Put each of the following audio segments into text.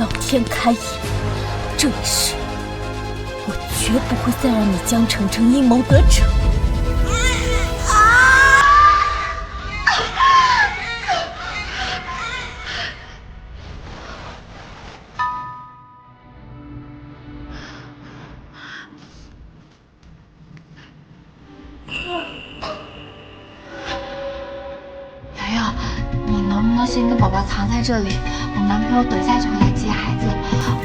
老天开眼，这一世我绝不会再让你江澄澄阴谋得逞。瑶瑶，你能不能先跟宝宝藏在这里？我男朋友等下就会来接孩子，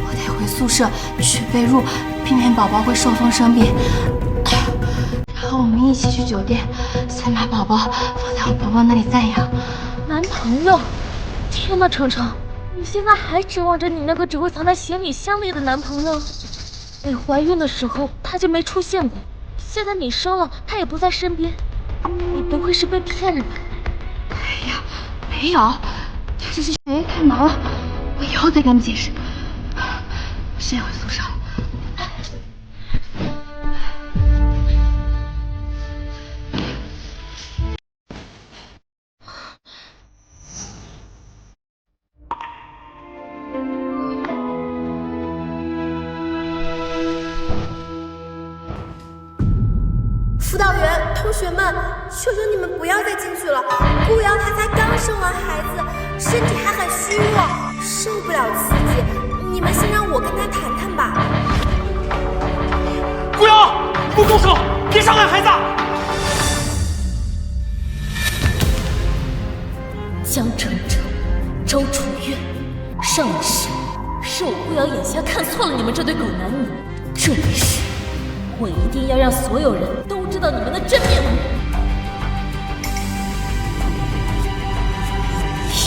我得回宿舍去被褥，避免宝宝会受风生病。然后我们一起去酒店，先把宝宝放在我婆婆那里暂养。男朋友？天哪，程程，你现在还指望着你那个只会藏在行李箱里的男朋友？你怀孕的时候他就没出现过，现在你生了他也不在身边，你不会是被骗了吧？哎呀，没有，他只是太忙了，我以后再跟他们解释。先回宿舍。辅导员，同学们，求求你们不要再进去了。顾瑶她才刚生完孩子，身体还很虚弱，受不了刺激。你们先让我跟她谈谈吧。顾瑶，不动手，别伤害孩子！江澄澄、周楚月，上一世是我顾瑶眼瞎看错了你们这对狗男女，这一世我一定要让所有人都知道你们的真面目。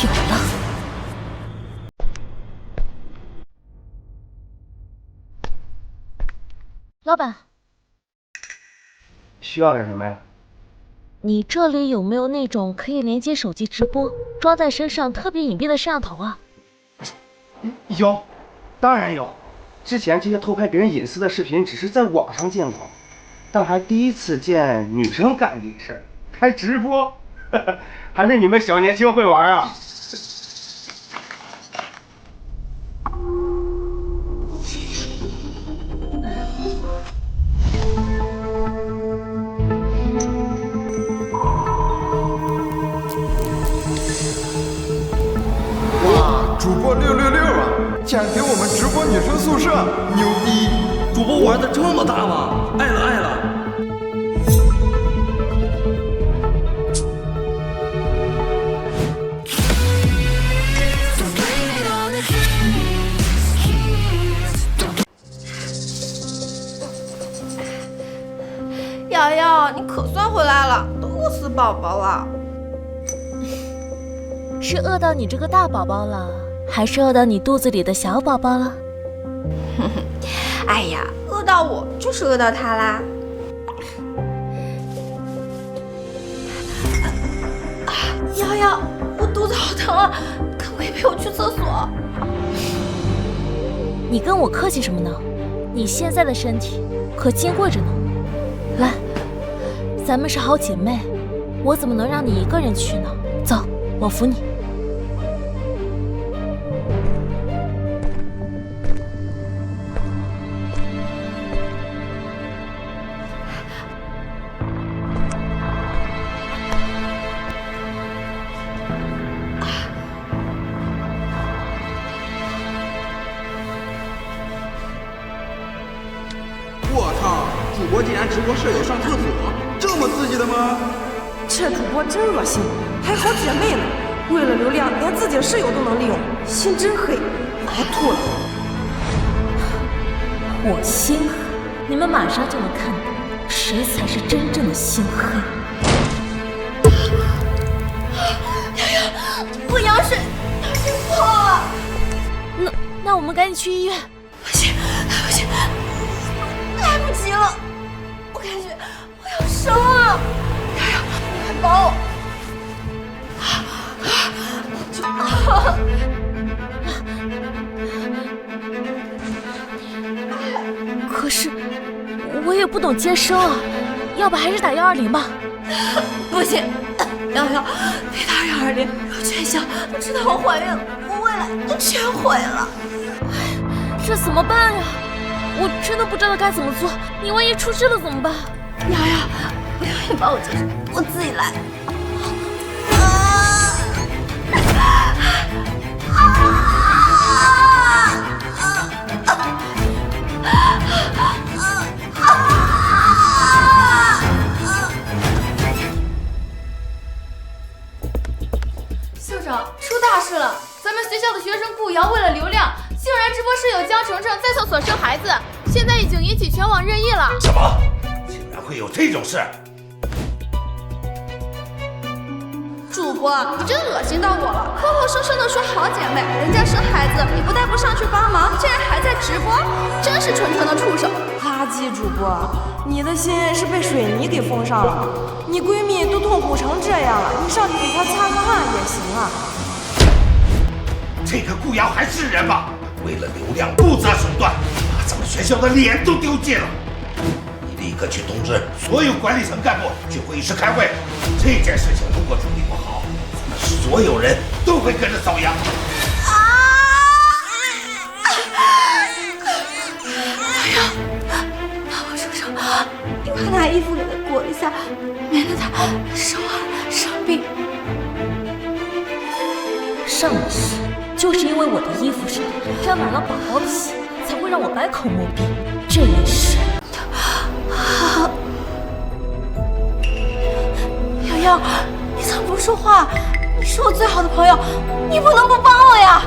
有了。老板，需要点什么呀？你这里有没有那种可以连接手机直播、装在身上特别隐蔽的摄像头啊？有，当然有。之前这些偷拍别人隐私的视频只是在网上见过，但还第一次见女生干这事儿，开直播，还是你们小年轻会玩啊！主播666啊，竟然给我们直播女生宿舍，牛逼！主播玩的这么大吗？爱了爱了！瑶瑶，你可算回来了，都饿死宝宝了。是饿到你这个大宝宝了，还是饿到你肚子里的小宝宝了？哎呀，饿到我就是饿到他啦。瑶瑶，我肚子好疼啊，可不可以陪我去厕所？你跟我客气什么呢？你现在的身体可金贵着呢。来，咱们是好姐妹，我怎么能让你一个人去呢？走，我扶你。我靠，主播竟然直播舍友上厕所，这么刺激的吗？这主播真恶心，还好姐妹呢，为了流量连自己室友都能利用，心真黑，我要吐了。我心狠，你们马上就能看到谁才是真正的心黑。我羊水破了。那我们赶紧去医院。不行，来不及了，我感觉我要生了。瑶瑶，快帮我！可是我也不懂接生啊，要不还是打120吧。不行，瑶瑶，别打120，让全校都知道我怀孕了，我未了，都全毁了。这怎么办呀？我真的不知道该怎么做。你万一出事了怎么办？瑶瑶，不要你帮我解释，我自己来。校长，出大事了！咱们学校的学生顾瑶为了流量，竟然直播室友江程程在厕所生孩子，现在已经引起全网热议了。什么？竟然会有这种事？主播，你真恶心到我了！口口声声的说好姐妹，人家生孩子你不但不上去帮忙，竟然还在直播，真是纯纯的畜生！垃圾主播，你的心是被水泥给封上了。你闺蜜都痛苦成这样了，你上去给她擦个汗也行啊。这个顾瑶还是人吗？为了流量不择手段，把咱们学校的脸都丢尽了。你立刻去通知所有管理层干部去会议室开会。这件事情如果处理不好，咱们所有人都会跟着遭殃。我说声，你快拿衣服给他裹一下，免得他生完生病。上一世就是因为我的衣服上沾满了宝宝的血，才会让我百口莫辩。这一世，瑶瑶，你怎么不说话？你是我最好的朋友，你不能不帮我呀！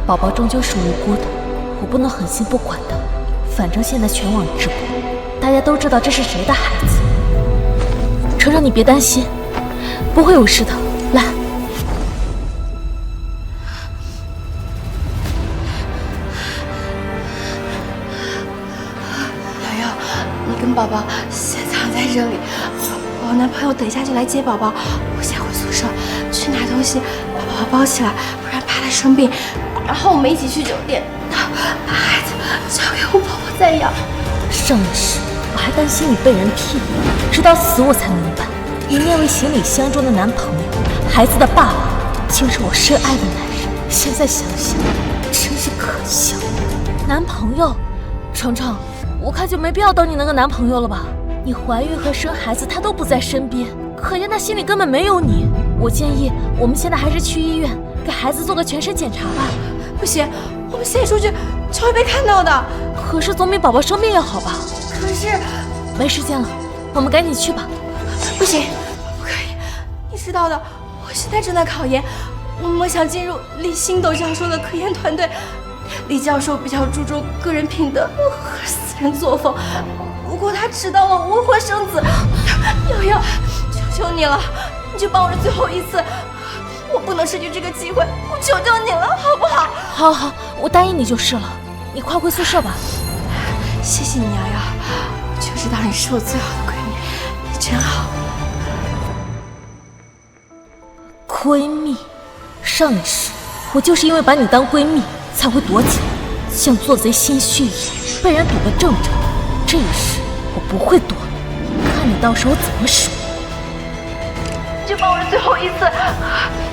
宝宝终究是无辜的，我不能狠心不管他。反正现在全网直播，大家都知道这是谁的孩子。程程，你别担心，不会有事的。来。瑶瑶，你跟宝宝先藏在这里，我男朋友等一下就来接宝宝，我先回宿舍去拿东西，把宝宝包起来，不然怕他生病。然后我们一起去酒店，把孩子交给我婆婆再养。上一世我还担心你被人骗，直到死我才明白，你那位行李箱中的男朋友，孩子的爸爸，竟是我深爱的男人。现在想想，真是可笑。男朋友，程程，我看就没必要当你那个男朋友了吧？你怀孕和生孩子他都不在身边，可见他心里根本没有你。我建议我们现在还是去医院给孩子做个全身检查吧。不行，我们现在出去就会被看到的。可是总比宝宝生病要好吧？可是没时间了，我们赶紧去吧。不行，不可以，你知道的，我现在正在考研，我想进入李星斗教授的科研团队。李教授比较注重个人品德和私人作风，如果他知道我未婚生子，瑶瑶，求求你了，你就帮我这最后一次，我不能失去这个机会，我求求你了，好不好？好好，我答应你就是了。你快回宿舍吧。谢谢你，瑶瑶，我就知道你是我最好的闺蜜，你真好。闺蜜，上一世我就是因为把你当闺蜜，才会躲起来，像做贼心虚一样，被人堵得正着。这一世我不会躲，看你到时候怎么数。就帮我这最后一次，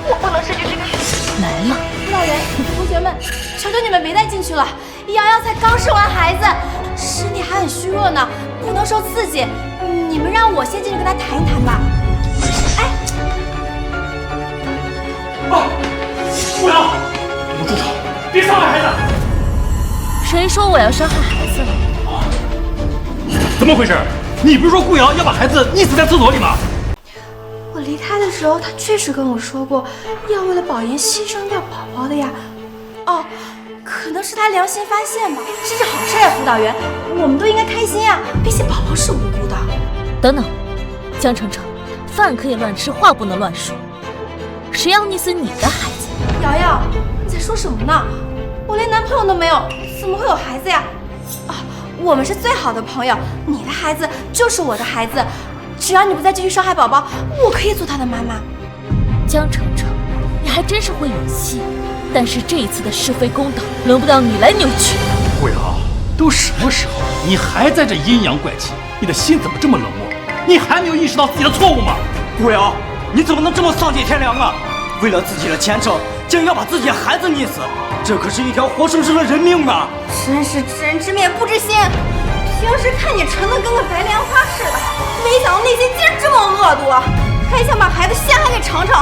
我不能失去这个机会。来了，辅导员，同学们，求求你们别再进去了。瑶瑶才刚生完孩子，身体还很虚弱呢，不能受刺激。你们让我先进去跟她谈一谈吧。哎，顾瑶，你给我住手，别伤害孩子！谁说我要伤害孩子了？怎么回事？你不是说顾瑶要把孩子溺死在厕所里吗？我离开的时候，她确实跟我说过，要为了保研牺牲掉宝宝的呀。哦，可能是她良心发现吧，这是好事啊，辅导员，我们都应该开心呀，毕竟宝宝是无辜的。等等，江程程，饭可以乱吃，话不能乱说。谁要溺死你的孩子？瑶瑶，你在说什么呢？我连男朋友都没有，怎么会有孩子呀？啊，我们是最好的朋友，你的孩子就是我的孩子，只要你不再继续伤害宝宝，我可以做他的妈妈。江程程，你还真是会演戏，但是这一次的是非公道，轮不到你来扭曲。顾瑶，都什么时候了，你还在这阴阳怪气？你的心怎么这么冷漠？你还没有意识到自己的错误吗？顾瑶，你怎么能这么丧尽天良啊？为了自己的前程，竟然要把自己的孩子溺死，这可是一条活生生的人命啊！真是知人知面不知心。平时看你纯的跟个白莲花似的，没想到内心竟然这么恶毒，还想把孩子陷害给程程。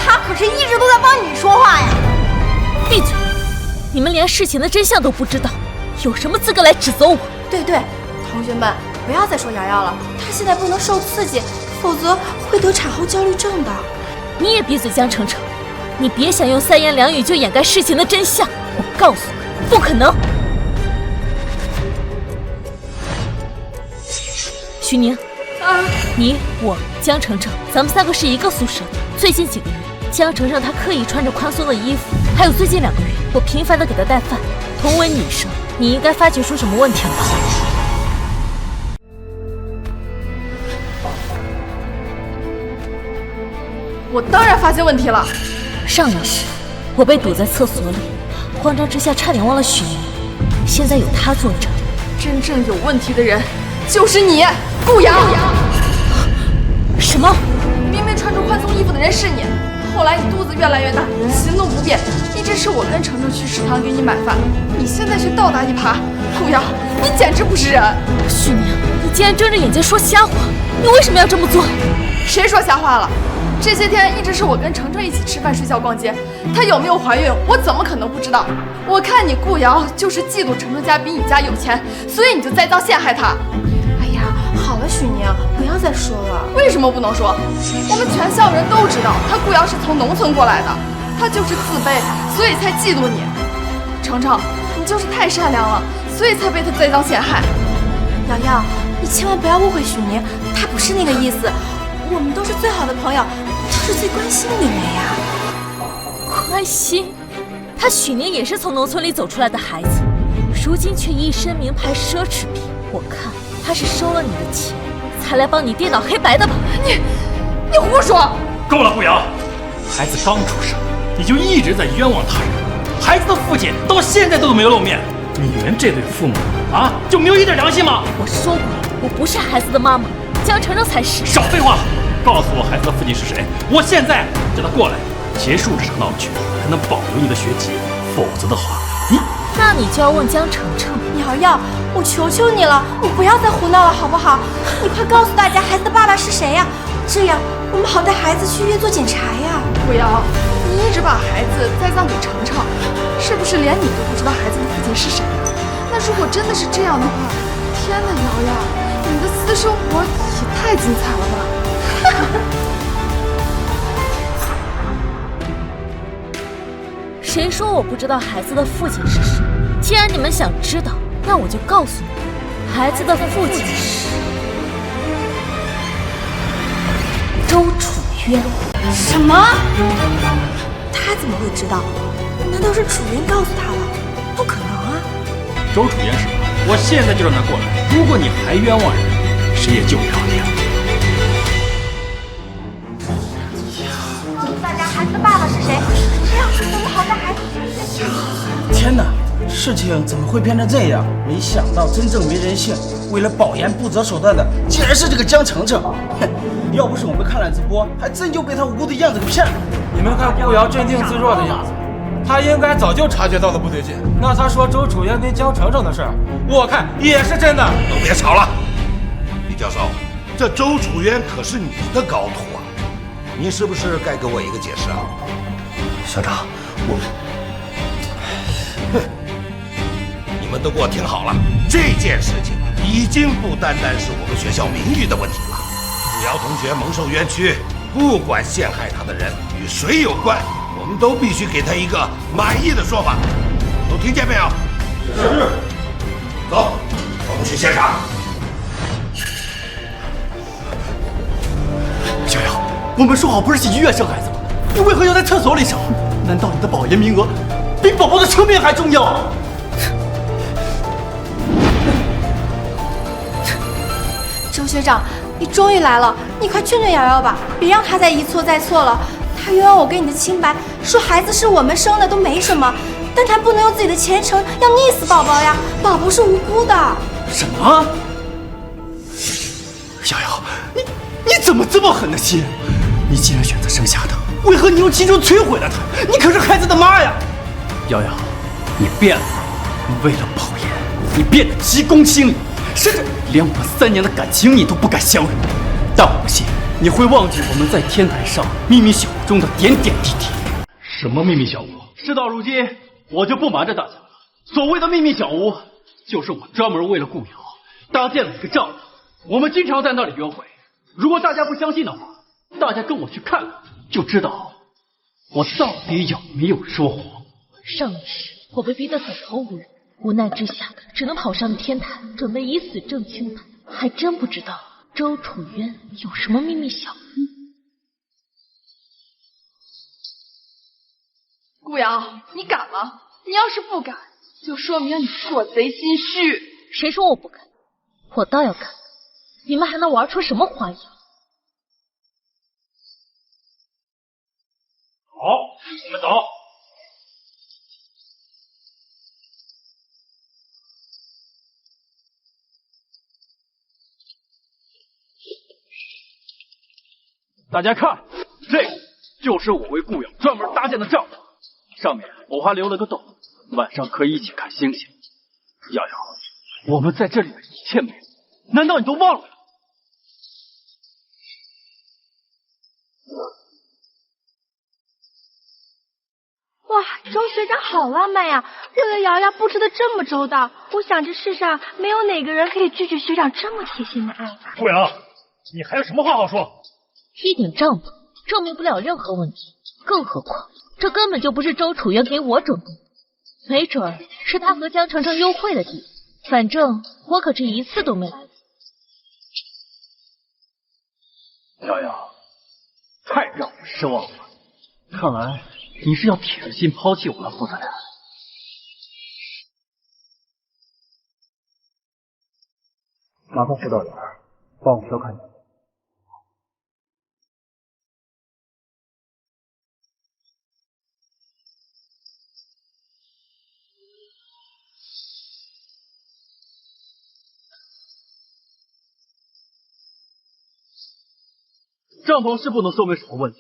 他可是一直都在帮你说话呀！闭嘴！你们连事情的真相都不知道，有什么资格来指责我？对，同学们不要再说瑶瑶了，她现在不能受刺激，否则会得产后焦虑症的。你也闭嘴，江程程！你别想用三言两语就掩盖事情的真相，我告诉你，不可能！徐宁，你、我、江程程，咱们3个是一个宿舍的。最近几个月，江程程她刻意穿着宽松的衣服，还有最近2个月，我频繁的给她带饭。同为女生，你应该发觉出什么问题了吧？我当然发现问题了。上一世，我被堵在厕所里，慌张之下差点忘了许宁。现在有他坐着，真正有问题的人就是你，顾瑶。什么？明明穿着宽松衣服的人是你，后来你肚子越来越大，行动不便，一直是我跟程程去食堂给你买饭，你现在却倒打一耙。顾瑶，你简直不是人！许宁，你竟然睁着眼睛说瞎话，你为什么要这么做？谁说瞎话了？这些天一直是我跟程程一起吃饭、睡觉、逛街，她有没有怀孕，我怎么可能不知道？我看你顾瑶就是嫉妒程程家比你家有钱，所以你就栽赃陷害她。哎呀，好了，许宁，不要再说了。为什么不能说？我们全校人都知道，她顾瑶是从农村过来的，她就是自卑，所以才嫉妒你。程程，你就是太善良了，所以才被她栽赃陷害。瑶瑶，你千万不要误会许宁，他不是那个意思，我们都是最好的朋友。他是最关心你的人呀。关心？他许宁也是从农村里走出来的孩子，如今却一身名牌奢侈品。我看他是收了你的钱，才来帮你颠倒黑白的吧？你胡说！够了，顾瑶！孩子刚出生，你就一直在冤枉他人。孩子的父亲到现在都没有露面，你们这对父母啊，就没有一点良心吗？我说过了，我不是孩子的妈妈，江程程才是。少废话！告诉我孩子的父亲是谁，我现在叫他过来，结束这场闹剧，才能保留你的学籍。否则的话，那你就要问江程程。瑶瑶，我求求你了，你不要再胡闹了，好不好？你快告诉大家孩子的爸爸是谁呀，这样我们好带孩子去医院做检查呀。顾瑶，你一直把孩子栽赃给程程，是不是连你都不知道孩子的父亲是谁？那如果真的是这样的话，天哪，瑶瑶，你的私生活也太精彩了吧！谁说我不知道孩子的父亲是谁？既然你们想知道，那我就告诉你，孩子的父亲是周楚渊。什么？他怎么会知道？难道是楚渊告诉他了？不可能啊！周楚渊是吧？我现在就让他过来。如果你还冤枉人，谁也救不了你了。告诉大家孩子的爸爸是谁，这样我们好带孩子去。天哪，事情怎么会变成这样？没想到真正没人性，为了保研不择手段的，竟然是这个江程程。哼，要不是我们看了直播，还真就被他无辜的样子给骗了。你们看顾瑶镇定自若的样子，他应该早就察觉到了不对劲。那他说周楚渊跟江程程的事儿，我看也是真的。都别吵了，李教授，这周楚渊可是你的高徒啊，你是不是该给我一个解释啊？校长，我……你们都给我听好了，这件事情已经不单单是我们学校名誉的问题了。顾瑶同学蒙受冤屈，不管陷害他的人与谁有关，我们都必须给他一个满意的说法。都听见没有？是。走，我们去现场。小瑶，我们说好不是去医院生孩子吗？你为何要在厕所里生？难道你的保研名额比宝宝的生命还重要？周学长，你终于来了，你快劝劝瑶瑶吧，别让她再一错再错了。她冤枉我给你的清白，说孩子是我们生的都没什么，但她不能用自己的前程要溺死宝宝呀，宝宝是无辜的。什么？小瑶，你怎么这么狠的心？你既然选择生下他，为何你用青春摧毁了他？你可是孩子的妈呀！瑶瑶，你变了，为了保研，你变得急功近利，甚至连我们3年的感情你都不敢相认。但我不信你会忘记我们在天台上秘密小屋中的点点滴滴。什么秘密小屋？事到如今，我就不瞒着大家了。所谓的秘密小屋，就是我专门为了顾瑶搭建了一个帐篷，我们经常在那里约会。如果大家不相信的话，大家跟我去看看，就知道我到底有没有说谎。上一世我被逼得走投无路，无奈之下只能跑上天台，准备以死证清白。还真不知道周楚渊有什么秘密小屋。顾瑶，你敢吗？你要是不敢，就说明你做贼心虚。谁说我不敢？我倒要看看你们还能玩出什么花样。好，我们走。大家看，这就是我为顾瑶专门搭建的帐篷，上面我还留了个洞，晚上可以一起看星星。瑶瑶，我们在这里的一切美好，难道你都忘了？哇，周学长好浪漫呀！为了瑶瑶布置的这么周到，我想这世上没有哪个人可以拒绝学长这么贴心的爱吧。顾瑶，你还有什么话好说？一顶帐篷证明不了任何问题，更何况这根本就不是周楚渊给我准备的，没准儿是他和江澄澄幽会的地方。反正我可是一次都没来过。瑶瑶，太让我失望了，看来你是要铁了心抛弃我了，负责人。麻烦辅导员帮我调看一下。帐篷是不能说明什么问题，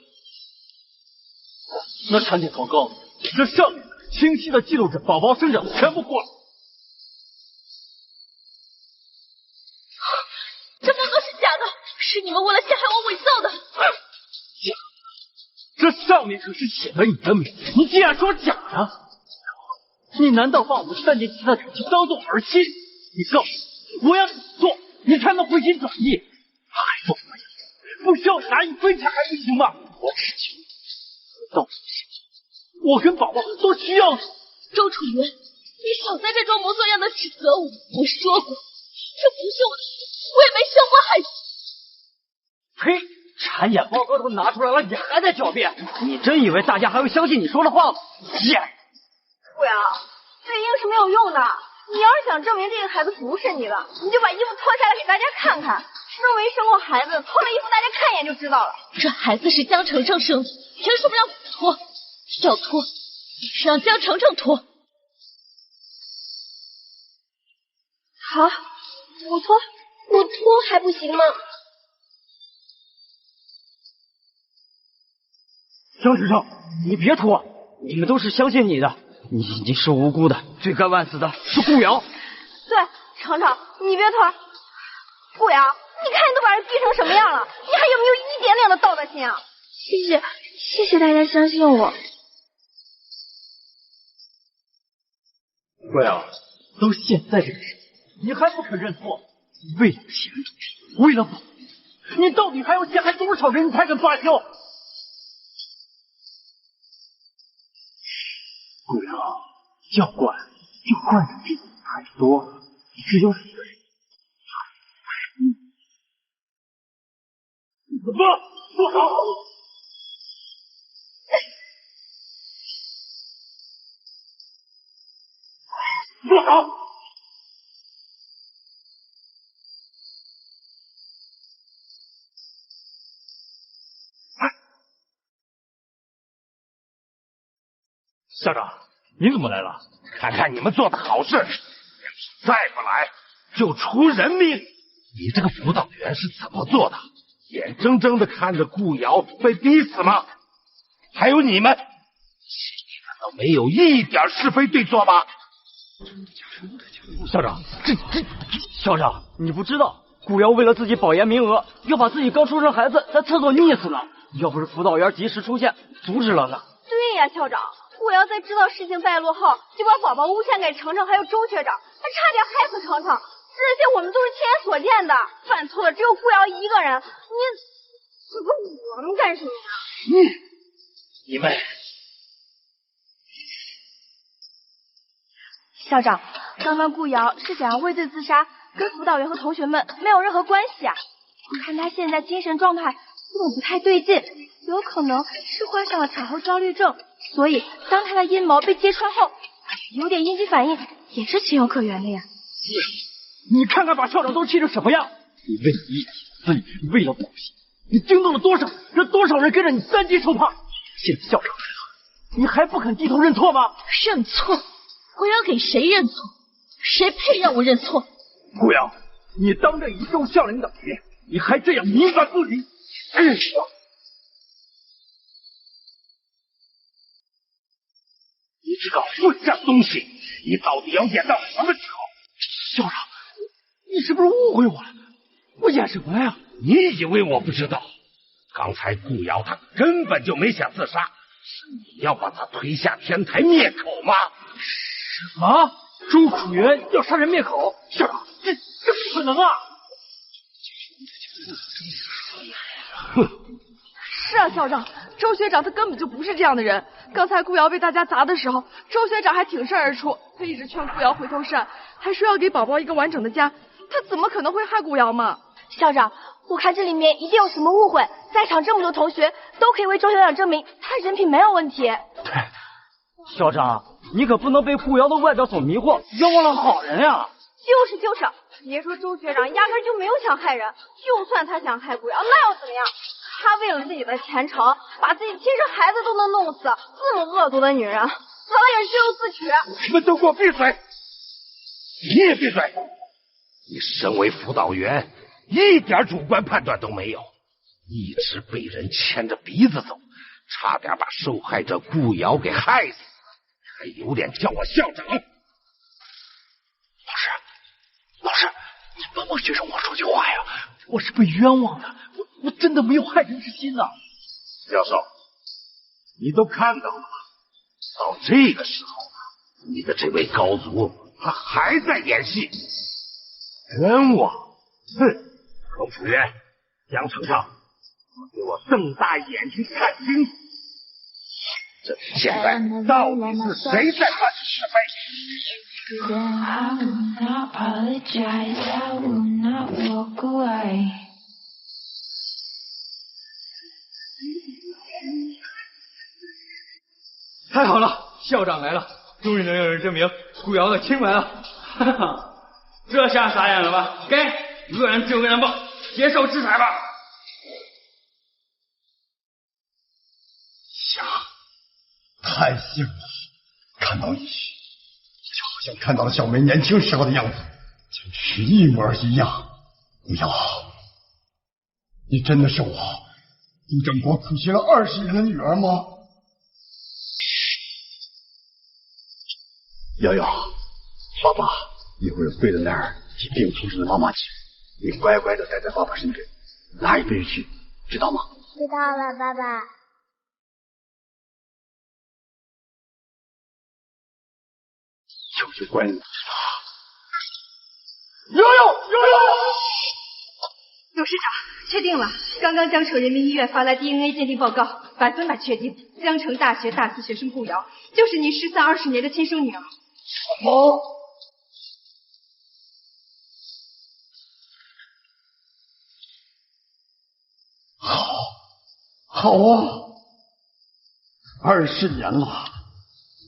那产检报告这上面清晰的记录着宝宝生长的全部过程。这报告是假的，是你们为了陷害我伪造的。假？这上面可是写了你的名字，你竟然说假的？你难道把我们3年级的感情当作儿戏？你告诉我，我要怎么做，你才能回心转意？还不可以？不需要拿1分钱还不行吗？我只求你到我跟宝宝都需要你。周楚渊，你少在这装模作样的指责我。我说过，这不是我的事，我也没生过孩子。呸！产检报告都拿出来了，你还在狡辩？你真以为大家还会相信你说的话吗？贱人！顾瑶，嘴硬是没有用的。你要是想证明这个孩子不是你的，你就把衣服脱下来给大家看看。身为生过孩子，脱了衣服大家看一眼就知道了。这孩子是江澄澄生的，凭什么让我脱？要脱也是让江澄澄脱。好，我脱还不行吗？江澄澄，你别脱，你们都是相信你的，你是无辜的，罪该万死的是顾瑶。对，程程，你别脱。顾瑶，你看你都把人逼成什么样了，你还有没有一点点的道德心啊？谢谢大家相信我。顾瑶，都现在这个时候，你还不肯认错？为了钱，为了保密，你到底还要陷害多少人，你才肯罢休？顾瑶，要怪就怪你太多了，只有死人。不好！不好！校长，你怎么来了？看看你们做的好事，再不来就出人命！你这个辅导员是怎么做的？眼睁睁的看着顾瑶被逼死吗？还有你们，难道没有一点是非对错吗？校长，校长，你不知道，顾瑶为了自己保研名额，要把自己刚出生孩子在厕所溺死了。要不是辅导员及时出现，阻止了他。对呀，校长，顾瑶在知道事情败露后，就把宝宝诬陷给程程还有周学长，还差点害死程程。这些我们都是亲眼所见的，犯错的只有顾瑶一个人。你问我们干什么呀？你们。校长，刚刚顾瑶是想要畏罪自杀，跟辅导员和同学们没有任何关系啊。我看他现在精神状态根本不太对劲，有可能是患上了产后焦虑症，所以当他的阴谋被揭穿后，有点应激反应也是情有可原的呀。你看看把校长都气成什么样！你为了一己私利，为了保险，你惊动了多少人，让多少人跟着你三级受怕。现在校长来了，你还不肯低头认错吗？认错？我要给谁认错？谁配让我认错？顾瑶，你当着一众校领导的面，你还这样冥顽不灵！你这个混账东西，你到底要演到什么时候？校长，你是不是误会我了？我演什么了呀？你以为我不知道？刚才顾瑶她根本就没想自杀，是你要把她推下天台灭口吗？什么？周楚元要杀人灭口？校长，这不可能啊！哼！是啊，校长，周学长他根本就不是这样的人。刚才顾瑶被大家砸的时候，周学长还挺身而出，他一直劝顾瑶回头是岸，还说要给宝宝一个完整的家，他怎么可能会害顾瑶嘛？校长，我看这里面一定有什么误会，在场这么多同学都可以为周学长证明他人品没有问题。校长，你可不能被顾瑶的外表所迷惑，冤枉了好人呀！就是，别说周学长压根就没有想害人，就算他想害顾瑶，那又怎么样？他为了自己的前程，把自己亲生孩子都能弄死，这么恶毒的女人，他也咎由自取。你们都给我闭嘴！你也闭嘴！你身为辅导员，一点主观判断都没有，一直被人牵着鼻子走，差点把受害者顾瑶给害死，还有脸叫我校长？老师，你帮帮学生我说句话呀！我是被冤枉的，我真的没有害人之心呐。教授，你都看到了吗？到这个时候了，你的这位高足他还在演戏，冤枉！哼！周楚元、江程程，给我瞪大眼睛看清楚！这现在到底是谁在犯是非？太好了，校长来了，终于能有人证明顾瑶的清白了。哈哈，这下傻眼了吧？该恶人就恶人报，接受制裁吧。太幸运了，看到你，就好像看到了小梅年轻时候的样子，简直是一模一样。顾瑶，你真的是我杜正国苦学了20年的女儿吗？瑶瑶，爸爸一会儿跪在那儿替病重生的妈妈去，你乖乖的待在爸爸身边，哪也别去，知道吗？知道了，爸爸。求乖，董事长，确定了，刚刚江城人民医院发来 DNA 鉴定报告，100%确定江城大学大四学生顾瑶就是您失散20年的亲生女儿。什么？好啊，20年了，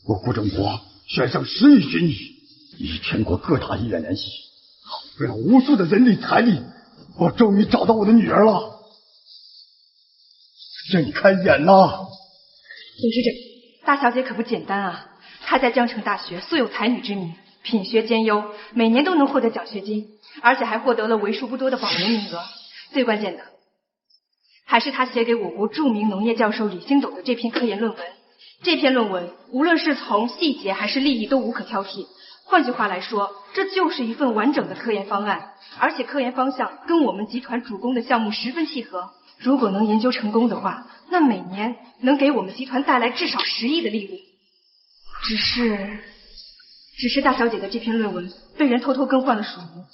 我顾正国悬赏10亿军医，与全国各大医院联系，耗费了无数的人力财力，我终于找到我的女儿了，睁开眼呐！董事长，大小姐可不简单啊，她在江城大学素有才女之名，品学兼优，每年都能获得奖学金，而且还获得了为数不多的保研名额。最关键的，还是他写给我国著名农业教授李星斗的这篇科研论文。这篇论文无论是从细节还是立意都无可挑剔。换句话来说，这就是一份完整的科研方案，而且科研方向跟我们集团主攻的项目十分契合。如果能研究成功的话，那每年能给我们集团带来至少10亿的利润。只是大小姐的这篇论文被人偷偷更换了署名，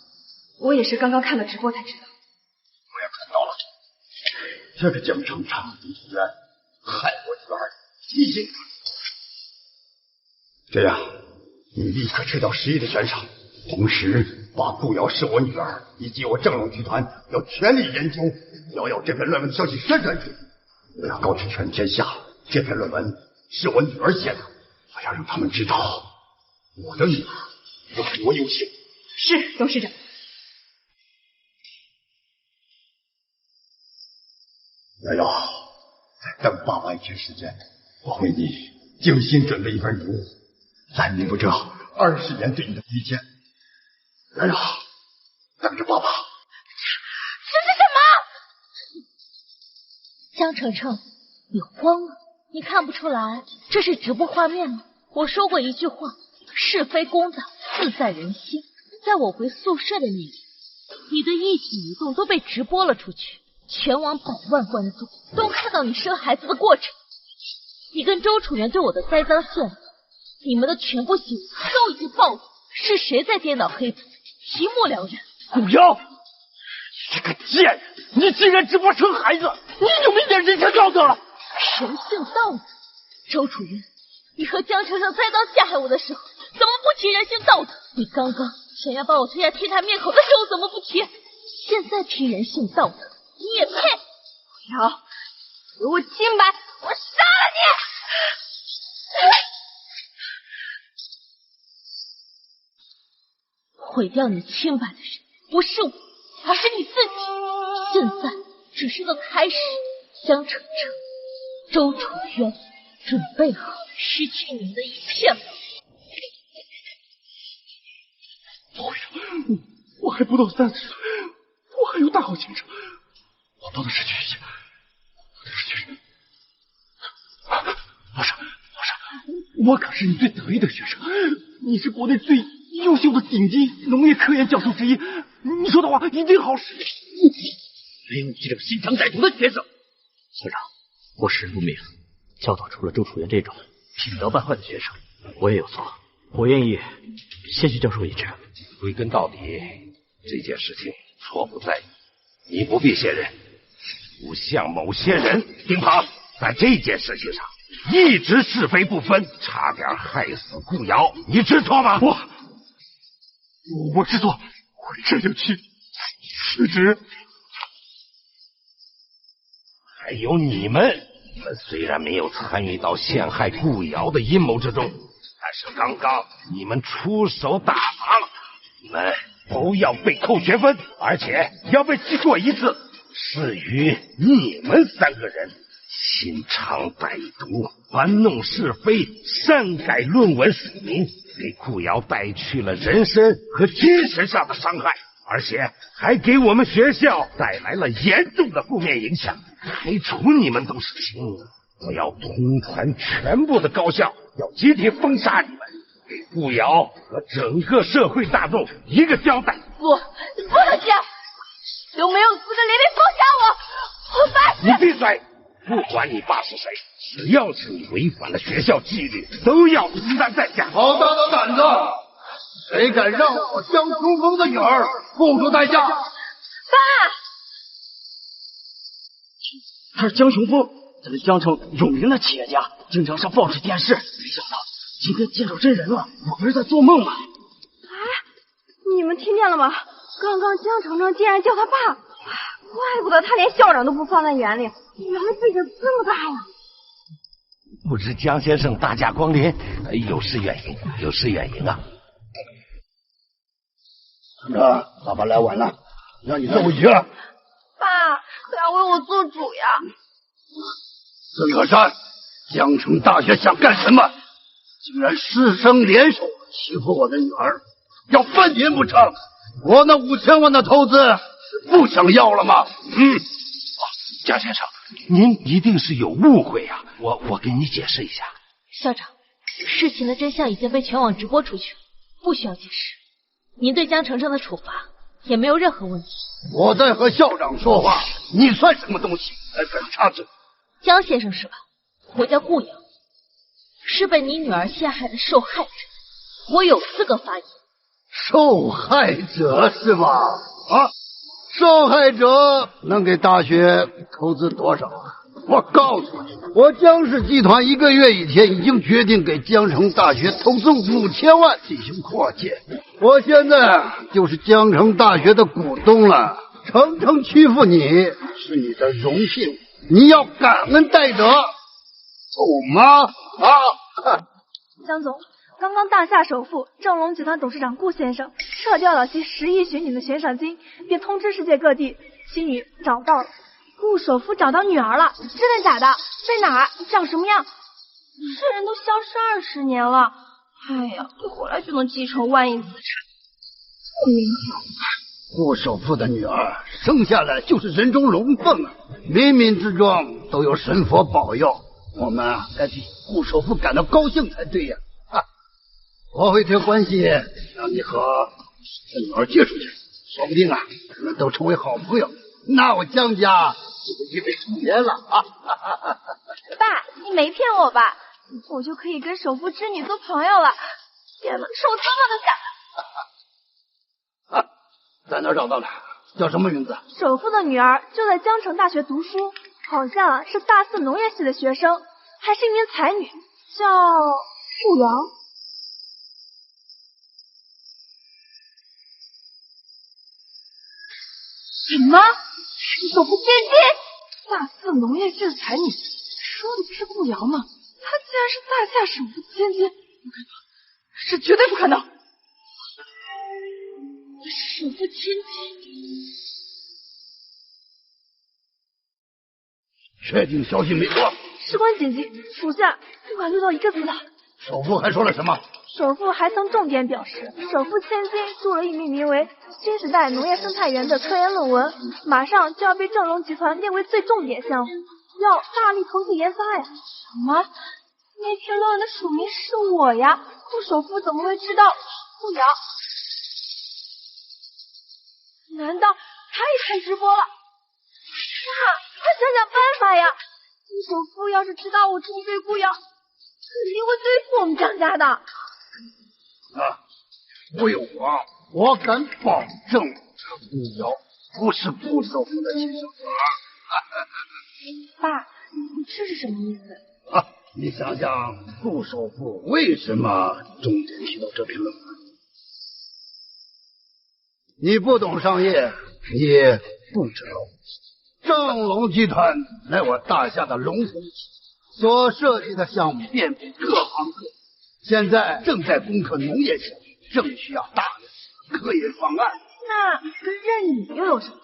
我也是刚刚看了直播才知道。我也看到了，这个江城长读书院害我女儿提醒他。这样，你立刻撤掉10亿的悬赏，同时把顾瑶是我女儿以及我正隆集团要全力研究瑶瑶这篇论文的消息宣传出去。我要告知全天下，这篇论文是我女儿写的，我要让他们知道我的女儿有多优秀。是，董事长。瑶瑶，再等爸爸一天时间，我为你精心准备一份礼物，来弥补这20年对你的亏欠。瑶瑶，等着爸爸。这是什么？江澄澄，你慌了？你看不出来这是直播画面吗？我说过一句话，是非公道自在人心。在我回宿舍的那天，你的一举一动都被直播了出去，全网100万观众都看到你生孩子的过程。你跟周楚元对我的栽赃陷害，你们的全部行为都已经暴露，是谁在颠倒黑白，一目了然。顾瑶，你这个贱人，你竟然直播生孩子，你就没点人性道德了？人性道德？周楚元，你和江澄澄栽赃陷害我的时候，怎么不提人性道德？你刚刚想要把我推下天台灭口的时候，怎么不提？现在提人性道德，你也配？顾瑶，给我清白，我杀了你！毁掉你清白的人不是我，而是你自己。现在只是个开始。江澄澄、周楚渊，准备好失去你们的一切了。我还不到30岁，我还有大好前程。我不能失去一切，不能失去。老师，我可是你最得意的学生，你是国内最优秀的顶级农业科研教授之一，你说的话一定好使。没有你这个心肠歹毒的学生。校长，我识人不明，教导出了周楚元这种品德败坏的学生，我也有错，我愿意先去教授一职。归根到底，这件事情错不在你，你不必卸任，不像某些人丁庞在这件事情上一直是非不分，差点害死顾瑶，你知错吗？我知错，我这就去辞职。还有你们虽然没有参与到陷害顾瑶的阴谋之中，但是刚刚你们出手打罚了他，你们都要被扣学分，而且要被记过一次。至于你们3个人心肠歹毒，玩弄是非，擅改论文署名，给顾瑶带去了人身和精神上的伤害，而且还给我们学校带来了严重的负面影响，开除你们都是轻的。我要通传全部的高校，要集体封杀你们，给顾瑶和整个社会大众一个交代。不能这样，都没有资格连累封杀我发誓。你闭嘴！不管你爸是谁，只要是你违反了学校纪律，都要承担代价。好大的胆子！谁敢让我江冲锋的女儿付出代价？爸，他是江雄峰，咱们江城有名的企业家，经常上报纸电视。没想到今天见着真人了，我不是在做梦吗？你们听见了吗？刚刚江澄澄竟然叫他爸，怪不得他连校长都不放在眼里，原来背景这么大呀！不知江先生大驾光临，有失远迎啊！怎么，爸爸来晚了，让你坐回去了。爸，可要为我做主呀！孙可山，江城大学想干什么？竟然师生联手欺负我的女儿，要分银不成？我那5000万的投资是不想要了吗？江先生，您一定是有误会呀、我给你解释一下。校长，事情的真相已经被全网直播出去了，不需要解释。您对江程程的处罚也没有任何问题。我在和校长说话，你算什么东西？还敢插嘴？江先生是吧？我叫顾阳，是被你女儿陷害的受害者，我有资格发言。受害者是吧？啊，受害者能给大学投资多少啊？我告诉你，我江氏集团1个月以前已经决定给江城大学投资5000万进行扩建，我现在就是江城大学的股东了。程程欺负你是你的荣幸，你要感恩戴德，懂吗？啊！江总，刚刚大夏首富正隆集团董事长顾先生撤掉了其10亿巡警的悬赏金，并通知世界各地，其女找到了。顾首富找到女儿了，真的假的？在哪儿？长什么样？这人都消失20年了，哎呀，一回来就能继承万亿资产，这命好。顾首富的女儿生下来就是人中龙凤啊，冥冥之中都有神佛保佑，我们啊该替顾首富感到高兴才对呀！我会托关系让你和这女儿接触去，说不定啊，你们都成为好朋友，那我江家就会一飞冲天了啊！爸，你没骗我吧？我就可以跟首富之女做朋友了。天哪，手他妈的假！在哪儿找到的？叫什么名字？首富的女儿就在江城大学读书，好像是大4农业系的学生，还是一名才女，叫顾瑶。什么？首富千金？大4农业系的才女，说的不是顾瑶吗？她竟然是大夏首富千金，不可能，是绝对不可能！首富千金，确定消息没错？事关紧急，属下不敢漏到一个字的。首富还说了什么？首富还曾重点表示，首富千金著了一名为《新时代农业生态园》的科研论文，马上就要被正隆集团列为最重点项目，要大力投资研发呀！什么？那篇论文的署名是我呀？顾首富怎么会知道顾瑶？难道他也看直播了？快想想办法呀！顾首富要是知道我这么对顾瑶，肯定会对付我们江家的。不有我敢保证，这顾瑶不是顾首富的亲生女儿。爸，你这是什么意思？你想想，顾首富为什么重点提到这篇论文？你不懂商业，你不知道，正隆集团乃我大夏的龙头企业，所设计的项目遍布各行各业，现在正在攻克农业项目，正需要大量科研方案。那跟任你又有什么？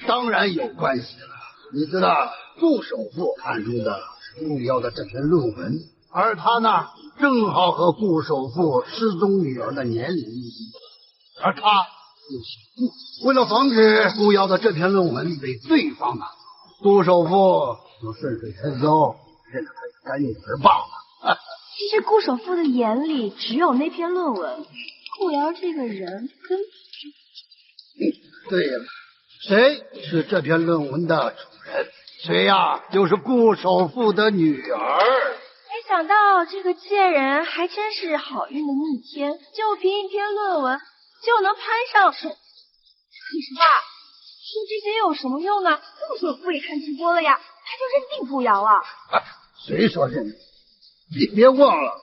当然有关系了。你知道，顾首富看中的是顾瑶的这篇论文，而他呢，正好和顾首富失踪女儿的年龄一致，而他又姓顾。为了防止顾瑶的这篇论文被对方拿走，顾首富就顺水推舟，认了他是干女儿罢了。其实顾首富的眼里只有那篇论文，顾瑶这个人根本对了，谁是这篇论文的主人？谁呀？就是顾首富的女儿。没想到这个贱人还真是好运的逆天，就凭一篇论文就能攀上手。可是爸，说这些有什么用呢？顾首富也看直播了呀，他就认定顾瑶啊。谁说认定？你别忘了，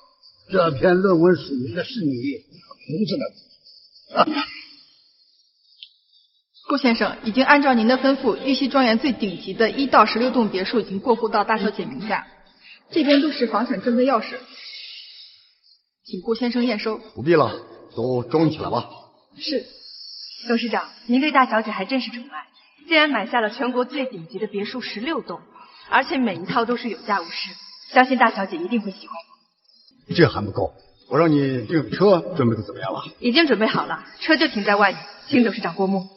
这篇论文署名的是你同志的。顾先生已经按照您的吩咐，玉溪庄园最顶级的1到16栋别墅已经过户到大小姐名下，这边都是房产证的钥匙，请顾先生验收。不必了，都装起来吧。是，董事长，您对大小姐还真是宠爱，竟然买下了全国最顶级的别墅16栋，而且每一套都是有价无市，相信大小姐一定会喜欢的。这还不够，我让你订车准备的怎么样了？已经准备好了，车就停在外面，请董事长过目。好。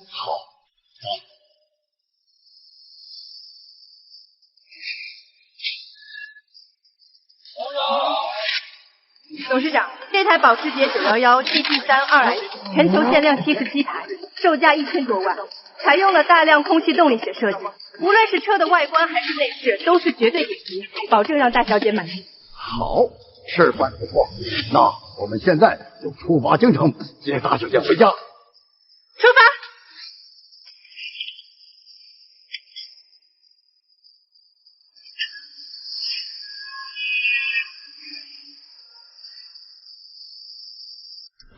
董事长，这台保时捷911 GT3 2S 全球限量77台，售价1000多万，采用了大量空气动力学设计，无论是车的外观还是内饰，都是绝对顶级，保证让大小姐满意。好，事办不错，那我们现在就出发京城，接大小姐回家。出发！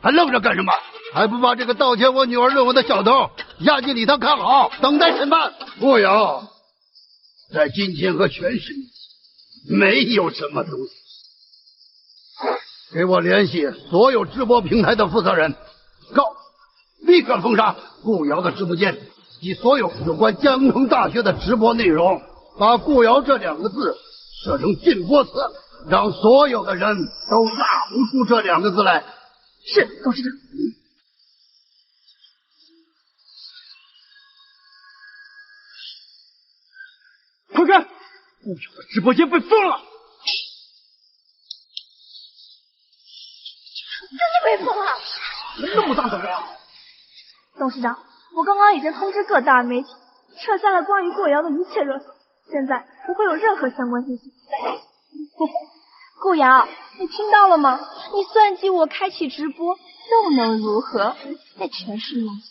还愣着干什么？还不把这个盗窃我女儿论文的小偷押进礼堂看好，等待审判？不有，在金钱和权势面前，没有什么东西。给我联系所有直播平台的负责人，立刻封杀顾瑶的直播间及所有有关江城大学的直播内容，把顾瑶这2个字设成禁播词，让所有的人都骂不出这2个字来。是，董事长。快看，顾瑶的直播间被封了！真的被封了？那么大的量！董事长，我刚刚已经通知各大媒体，撤下了关于顾瑶的一切热搜，现在不会有任何相关信息。顾瑶，你听到了吗？你算计我开启直播，又能如何？在全市面前，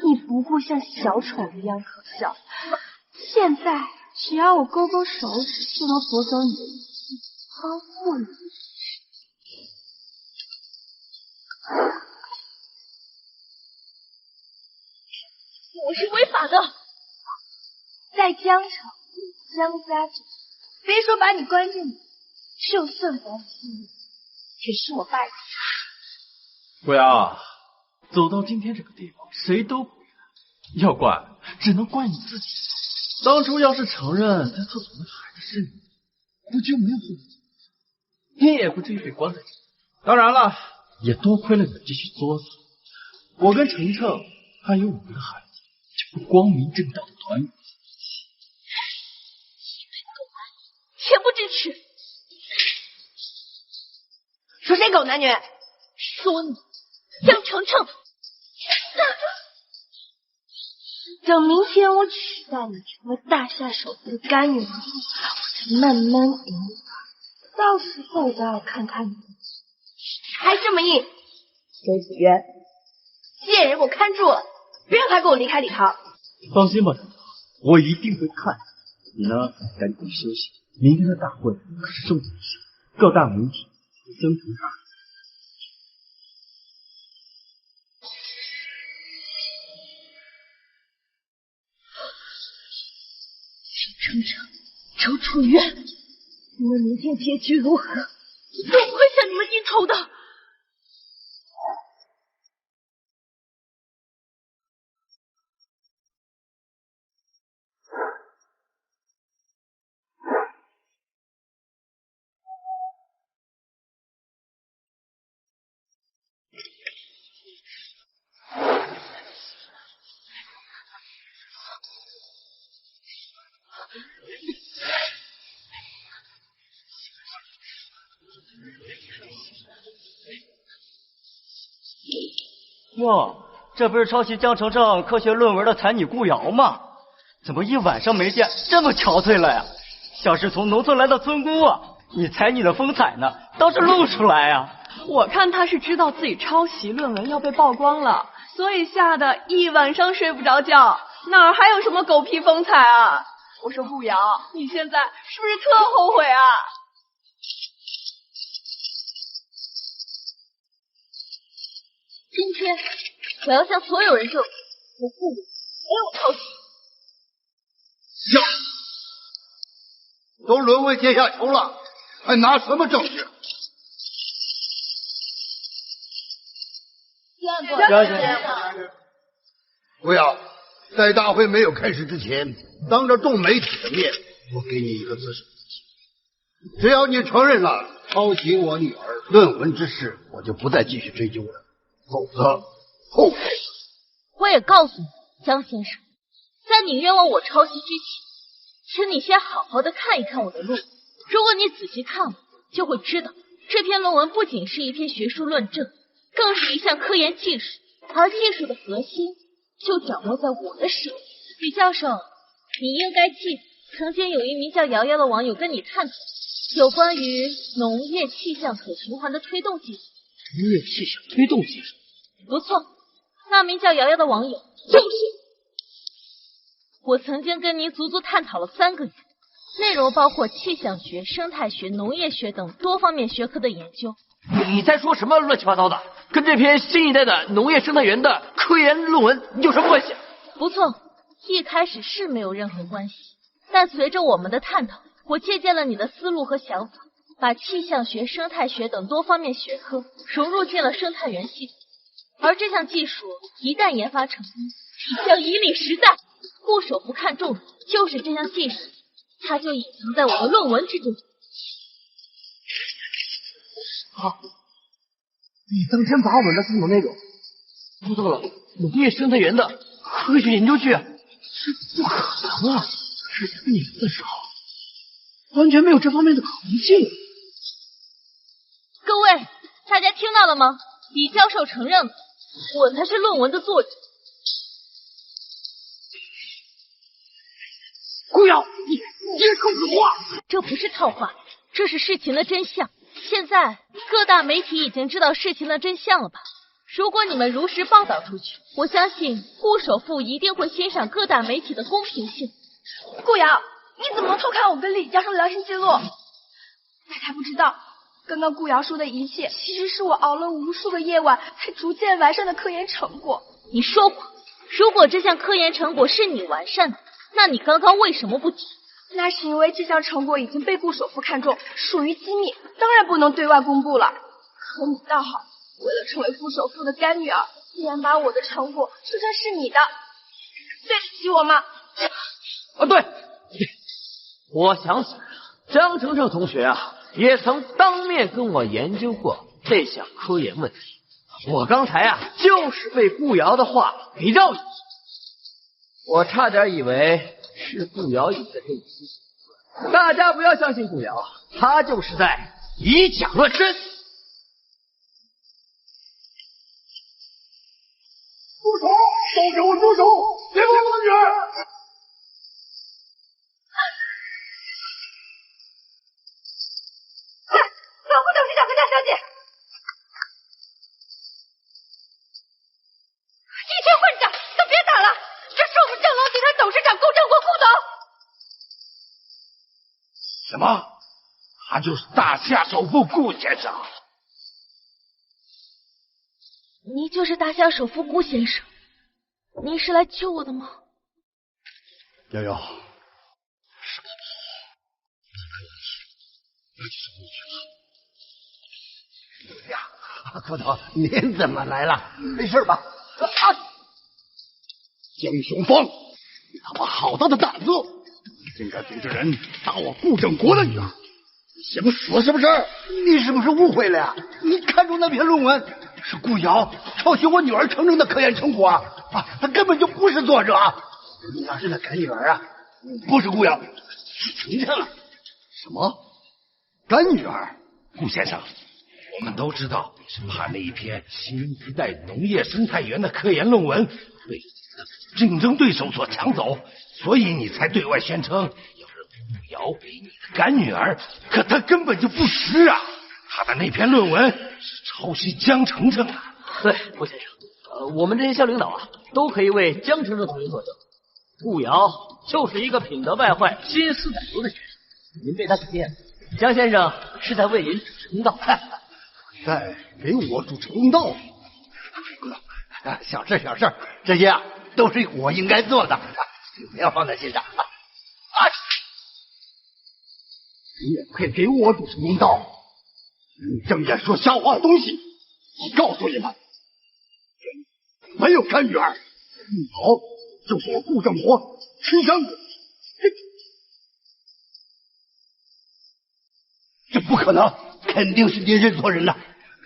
你不过像小丑一样可笑。现在只要我勾勾手指，就能夺走你的一切，保护你。我是违法的，在江城江家之上，别说把你关进去，就算把你心里，也是我败的。顾瑶，走到今天这个地步，谁都不怨，要怪只能怪你自己。当初要是承认在厕所那个孩子是你，不就没有后果？你也不至于被关在这里。当然了，也多亏了你继续作死，我跟程程还有我们的孩子就不光明正大的团圆。恬不知耻！说谁狗男女？说你江程程。等明天我取代你成为大夏首富的干女儿后，我再慢慢赢你。到时候我要看看你还这么硬。周子渊，贱人给我看住了，别让他给我离开礼堂。放心吧，程程，我一定会看着你呢。赶紧休息，明天的大会可是重点事，各大媒体会登城大。程程、周楚渊，你们明天结局如何？我不会向你们低头的。哟，这不是抄袭江程程科学论文的才女顾瑶吗？怎么一晚上没见，这么憔悴了呀？像是从农村来的村姑啊！你才女的风采呢，倒是露出来呀！我看他是知道自己抄袭论文要被曝光了，所以吓得一晚上睡不着觉，哪还有什么狗屁风采啊？我说顾瑶，你现在是不是特后悔啊？今天我要向所有人证明，我顾瑶没有抄袭。都沦为阶下囚了，还拿什么证据？顾瑶，在大会没有开始之前，当着众媒体的面，我给你一个自首的机会。只要你承认了抄袭我女儿论文之事，我就不再继续追究了。否则，后果。我也告诉你，江先生，在你冤枉我抄袭之前，请你先好好的看一看我的录。如果你仔细看了，就会知道这篇论文不仅是一篇学术论证，更是一项科研技术，而技术的核心就掌握在我的手里。李教授，你应该记得，曾经有一名叫瑶瑶的网友跟你探讨有关于农业气象可循环的推动技术。农业气象推动技术？不错，那名叫瑶瑶的网友就是我。曾经跟您足足探讨了3个月，内容包括气象学、生态学、农业学等多方面学科的研究。你在说什么乱七八糟的？跟这篇新一代的农业生态园的科研论文有什么关系？不错，一开始是没有任何关系，但随着我们的探讨，我借鉴了你的思路和想法，把气象学、生态学等多方面学科融入进了生态园系统。而这项技术一旦研发成功，将引领时代。顾首夫看中的就是这项技术，它就隐藏在我的论文之中。好，你当真把我们的思考内容做到了农业生态园的科学研究去？这不可能啊！之前你们的时候完全没有这方面的可能性。各位，大家听到了吗？李教授承认了，我才是论文的作者。顾瑶，你这口子话，这不是套话，这是事情的真相。现在各大媒体已经知道事情的真相了吧？如果你们如实报道出去，我相信顾首富一定会欣赏各大媒体的公平性。顾瑶，你怎么能偷看我跟李教授的聊天记录？大家不知道，刚刚顾瑶说的一切，其实是我熬了无数个夜晚才逐渐完善的科研成果。你说过，如果这项科研成果是你完善的，那你刚刚为什么不提？那是因为这项成果已经被顾首富看中，属于机密，当然不能对外公布了。可你倒好，为了成为顾首富的干女儿，竟然把我的成果说成是你的，对得起我吗？啊，对，我想起来了，江澄澄同学啊，也曾当面跟我研究过这项科研问题。我刚才啊，就是被顾瑶的话给绕进去，我差点以为是顾瑶以的这一期。大家不要相信顾瑶，他就是在以假乱真。住手！都给我住手！别碰我的女儿！保护董事长和大小姐！一群混账，都别打了！这是我们正隆集团董事长顾正国顾总。什么？他就是大夏首富顾先生。您就是大夏首富顾先生，您是来救我的吗？瑶瑶，是宝宝，那就是你去了。呀，头头，您怎么来了？没事吧？江雄芳，你他妈好大的胆子！竟敢组织人打我顾正国的女儿，你想死是不是？你是不是误会了呀？你看中那篇论文是顾瑶抄袭我女儿程程的科研成果啊，她根本就不是作者。你要是那干女儿啊，不是顾瑶，是程程啊。什么？干女儿？顾先生，我们都知道你是怕那一篇新一代农业生态园的科研论文被竞争对手所抢走，所以你才对外宣称要让顾瑶为你的干女儿。可她根本就不是啊！她的那篇论文是抄袭江程程啊！对，顾先生，我们这些校领导啊，都可以为江程程同学作证。顾瑶就是一个品德败坏、心思歹毒的学生，您被他给骗了。江先生是在为您主持公道，在给我主持公道。小事小事，这些啊都是我应该做的，不要放在心上。你也配给我主持公道？你睁眼说瞎话的东西！我告诉你们，没有干女儿，顾瑶就是我顾正国亲生的。这不可能，肯定是您认错人了。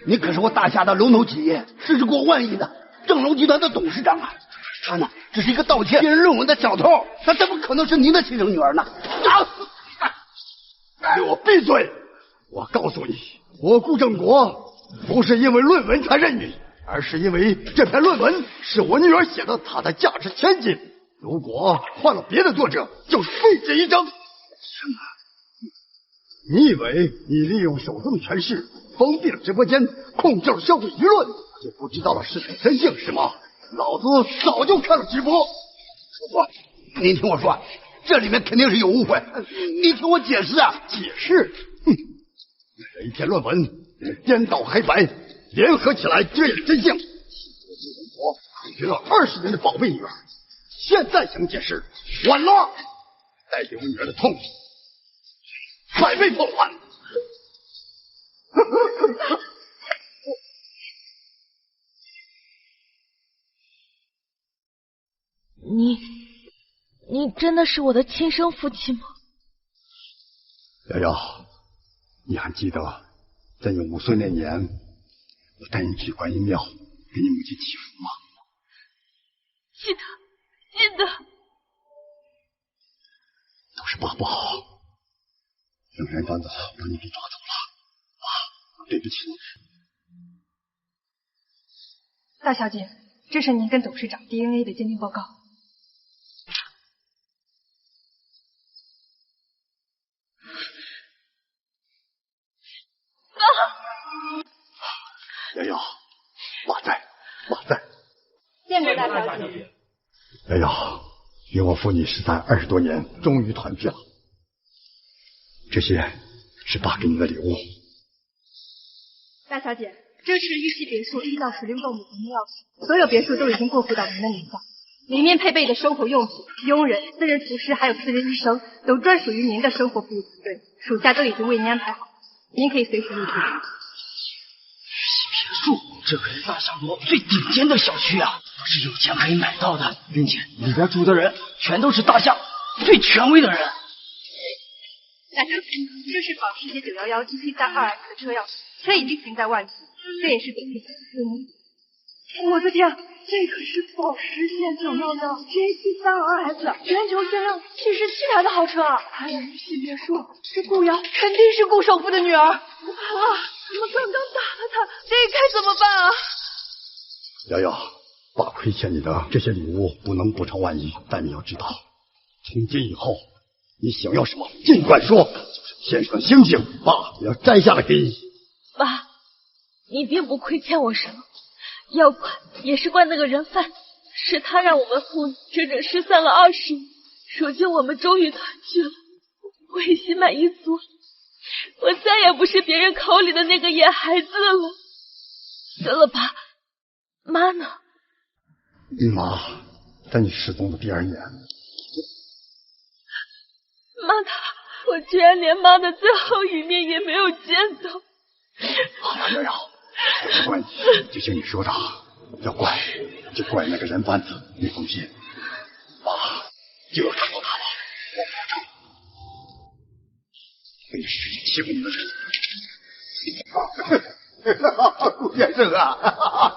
你可是我大夏的龙头企业，市值过万亿的正隆集团的董事长啊！他呢，只是一个盗窃别人论文的小偷，他怎么可能是您的亲生女儿呢？给我闭嘴！我告诉你，我顾正国不是因为论文才认你，而是因为这篇论文是我女儿写的，她的价值千金。如果换了别的作者，就是废纸一张。你以为你利用手中的权势封闭了直播间，控制了社会舆论，就不知道了事态真相是吗？老子早就看了直播。您听我说，这里面肯定是有误会，你听我解释啊！解释？这一篇论文颠倒黑白，联合起来遮掩真相。我苦学了20年的宝贝女儿，现在想解释，晚了。带给我女儿的痛百倍奉还。你真的是我的亲生父亲吗？瑶瑶，你还记得在你5岁那年，我带你去观音庙给你母亲祈福吗？记得。都是爸不好，让人贩子把你给抓走了，爸，对不起你。大小姐，这是您跟董事长 DNA 的鉴定报告。瑶瑶，爸在。见过大小姐。瑶瑶，你我父女失散20多年，终于团聚了。这些是爸给你的礼物。大小姐，这是玉溪别墅1到16栋的门钥匙，所有别墅都已经过户到您的名下，里面配备的生活用品、佣人、私人厨师还有私人医生，都专属于您的生活服务团队，属下都已经为您安排好，您可以随时入住。别墅，这可是大夏国最顶尖的小区啊，不是有钱可以买到的，并且里边住的人全都是大夏最权威的人。大小姐，这是保时捷911 GT32X 的车钥匙，车已经停在外地，这也是董事长给您。我的天，这可是保时捷911 GT32X 全球限量77台的豪车，还有玉溪别墅，这顾瑶肯定是顾首富的女儿。不办了，我们刚刚打了她，这该怎么办啊？瑶瑶，爸亏欠你的这些礼物不能不成万一，但你要知道，从今以后你想要什么尽管说，就是天上的星星，爸也要摘下来给你。爸，你并不亏欠我什么，要怪也是怪那个人贩，是他让我们父女整整失散了20年，如今我们终于团聚了，我也心满意足，我再也不是别人口里的那个野孩子了。死了吧，妈呢？妈在你失踪的第2年。妈她，我居然连妈的最后一面也没有见到。好了，瑶瑶，不是怪你，就像你说的，要怪就怪那个人贩子那封信，爸就要找到他了，我保证会实现欺负你的人。顾先生啊，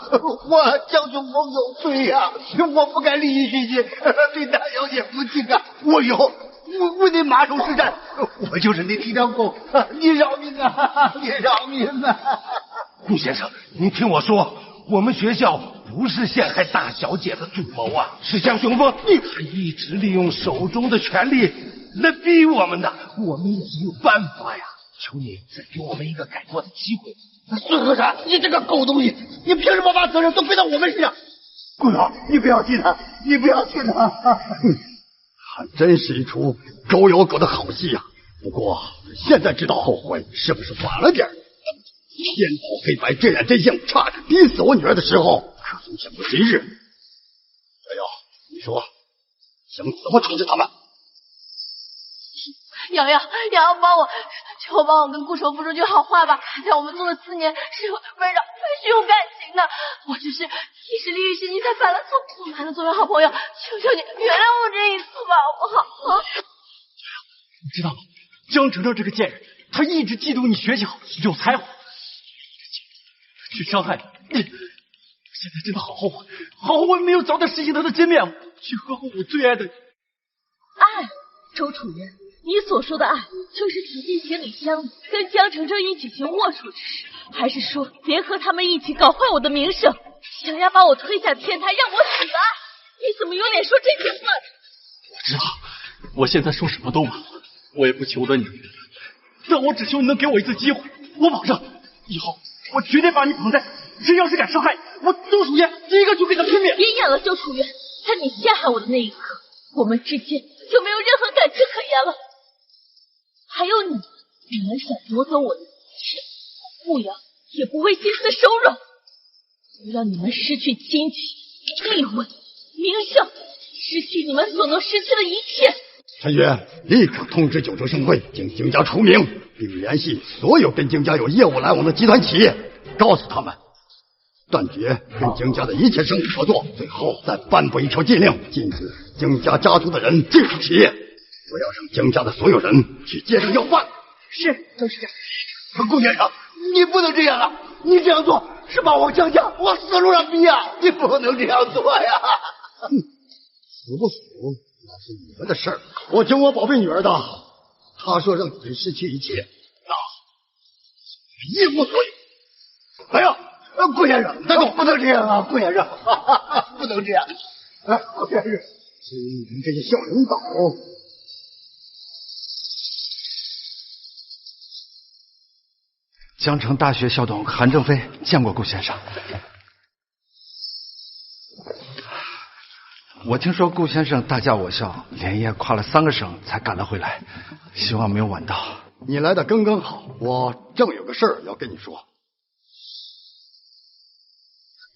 我江雄峰有罪呀，我不该利益熏心，对大小姐不敬啊！我以后为您马首是瞻，我就是您提条狗，你饶命啊！你饶命啊！顾先生，您听我说，我们学校不是陷害大小姐的主谋啊，是江雄峰，他一直利用手中的权力来逼我们的，我们也没有办法呀。求你再给我们一个改过的机会。孙和山，你这个狗东西，你凭什么把责任都归到我们身上？顾瑶，你不要气他，你不要气他。还真是一出狗咬狗的好戏呀！不过现在知道后悔，是不是晚了点？颠倒黑白，遮掩真相，差点逼死我女儿的时候，可曾想过今日？瑶瑶，你说想怎么处置他们？瑶瑶帮我，求帮我跟顾首富说句好话吧。在我们做了4年是有温柔是有感情的，我只是一时利欲熏心才犯了错，我们还能作为好朋友，求求你原谅我这一次吧，好不好？你知道吗？江澄澄这个贱人，他一直嫉妒你学习好，有才华，去伤害你。我现在真的好后悔，好后悔没有早点实现他的真面目，去呵护我最爱的。爱，周楚言，你所说的爱，就是挤进行李箱里，跟江澄澄一起行龌龊之事，还是说联合他们一起搞坏我的名声，想要把我推下天台，让我死的爱？你怎么有脸说这些话呢？我知道，我现在说什么都晚了，我也不求得你的原谅，但我只求你能给我一次机会。我保证，以后我绝对把你捧在，谁要是敢伤害我，周楚烟第一个就给他拼命。别演了，周楚烟，在你陷害我的那一刻，我们之间就没有任何感情可言了。还有你们想夺走我的一切，顾瑶也不会心慈手软，就让你们失去金钱、地位、名声，失去你们所能失去的一切。陈月，立刻通知九州盛会，将景家除名，并联系所有跟景家有业务来往的集团企业，告诉他们断绝跟景家的一切生意合作，最后再颁布一条禁令，禁止景家家族的人进入企业，不要让景家的所有人去街上要饭。是，周市长。顾先生，你不能这样啊！你这样做是把我江家往死路上逼啊！你不能这样做呀！死不死那是你们的事儿，我听我宝贝女儿的，她说让你失去一切，那一无所有。来呀，顾先生，带走！不能这样啊，顾先生，不能这样。顾先生，是你们这些小领导。江城大学校董韩正飞见过顾先生。我听说顾先生大驾我校，连夜跨了3个省才赶了回来，希望没有晚到。你来的刚刚好，我正有个事儿要跟你说。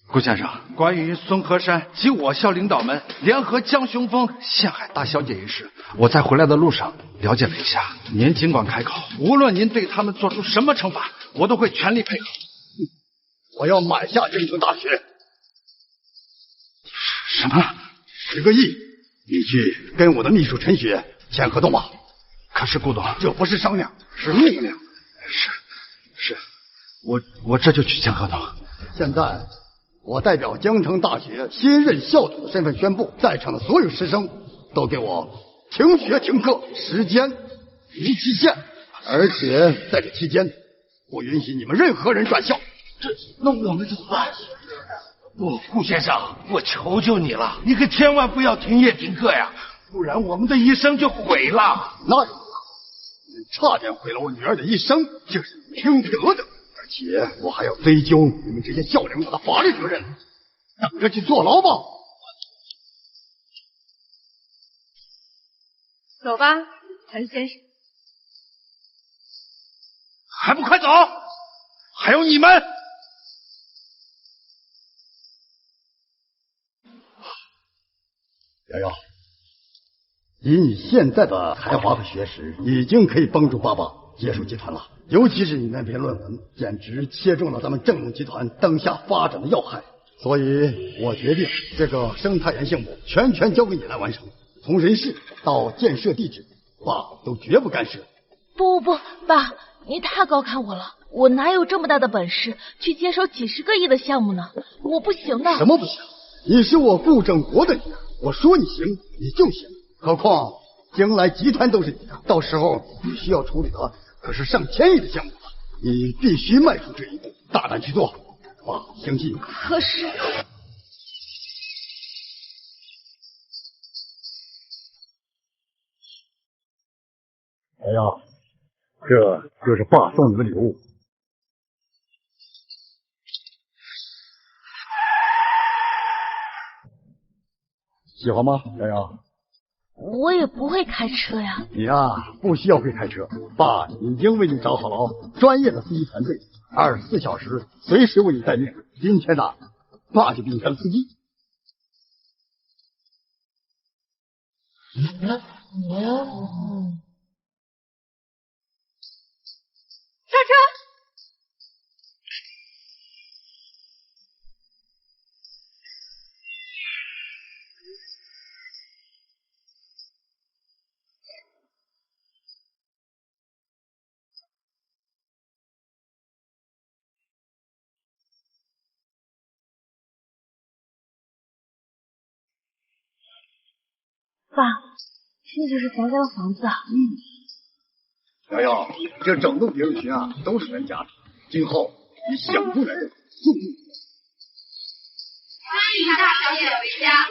顾先生，关于孙和山及我校领导们联合江雄峰陷害大小姐一事，我在回来的路上了解了一下。您尽管开口，无论您对他们做出什么惩罚，我都会全力配合。我要买下京城大学。什么？10个亿，你去跟我的秘书陈雪签合同吧。可是顾董，这不是商量，是命令。是，我这就去签合同。现在我代表江城大学新任校董的身份宣布，在场的所有师生都给我停学停课，时间无期限，而且在这期间不允许你们任何人转校。那我们怎么办？不，顾先生，我求求你了，你可千万不要停业停课呀，不然我们的一生就毁了。那有你差点毁了我女儿的一生，这是听不得的。而且我还要追究你们这些校领导的法律责任，等着去坐牢吧。走吧，陈先生。还不快走！还有你们！瑶瑶，以你现在的才华和学识，已经可以帮助爸爸结束集团了。尤其是你那篇论文，简直切中了咱们正隆集团当下发展的要害。所以我决定，这个生态园项目全权交给你来完成，从人事到建设地址，爸都绝不干涉。不，爸，你太高看我了，我哪有这么大的本事去接手几10个亿的项目呢？我不行的。什么不行？你是我顾正国的女儿，我说你行，你就行。何况将来集团都是你的，到时候你需要处理的可是上千亿的项目，你必须迈出这一步，大胆去做。爸相信你。可是哎呀，这是爸送你的礼物，喜欢吗？瑶瑶，我也不会开车呀。你呀，不需要会开车，爸已经为你找好了专业的司机团队，24小时随时为你待命。今天呢，爸就给你当司机。车车。爸，这就是咱家的房子啊。瑶瑶，这整栋别墅群啊都是咱家的，今后你想住来这就住。欢迎大小姐回家。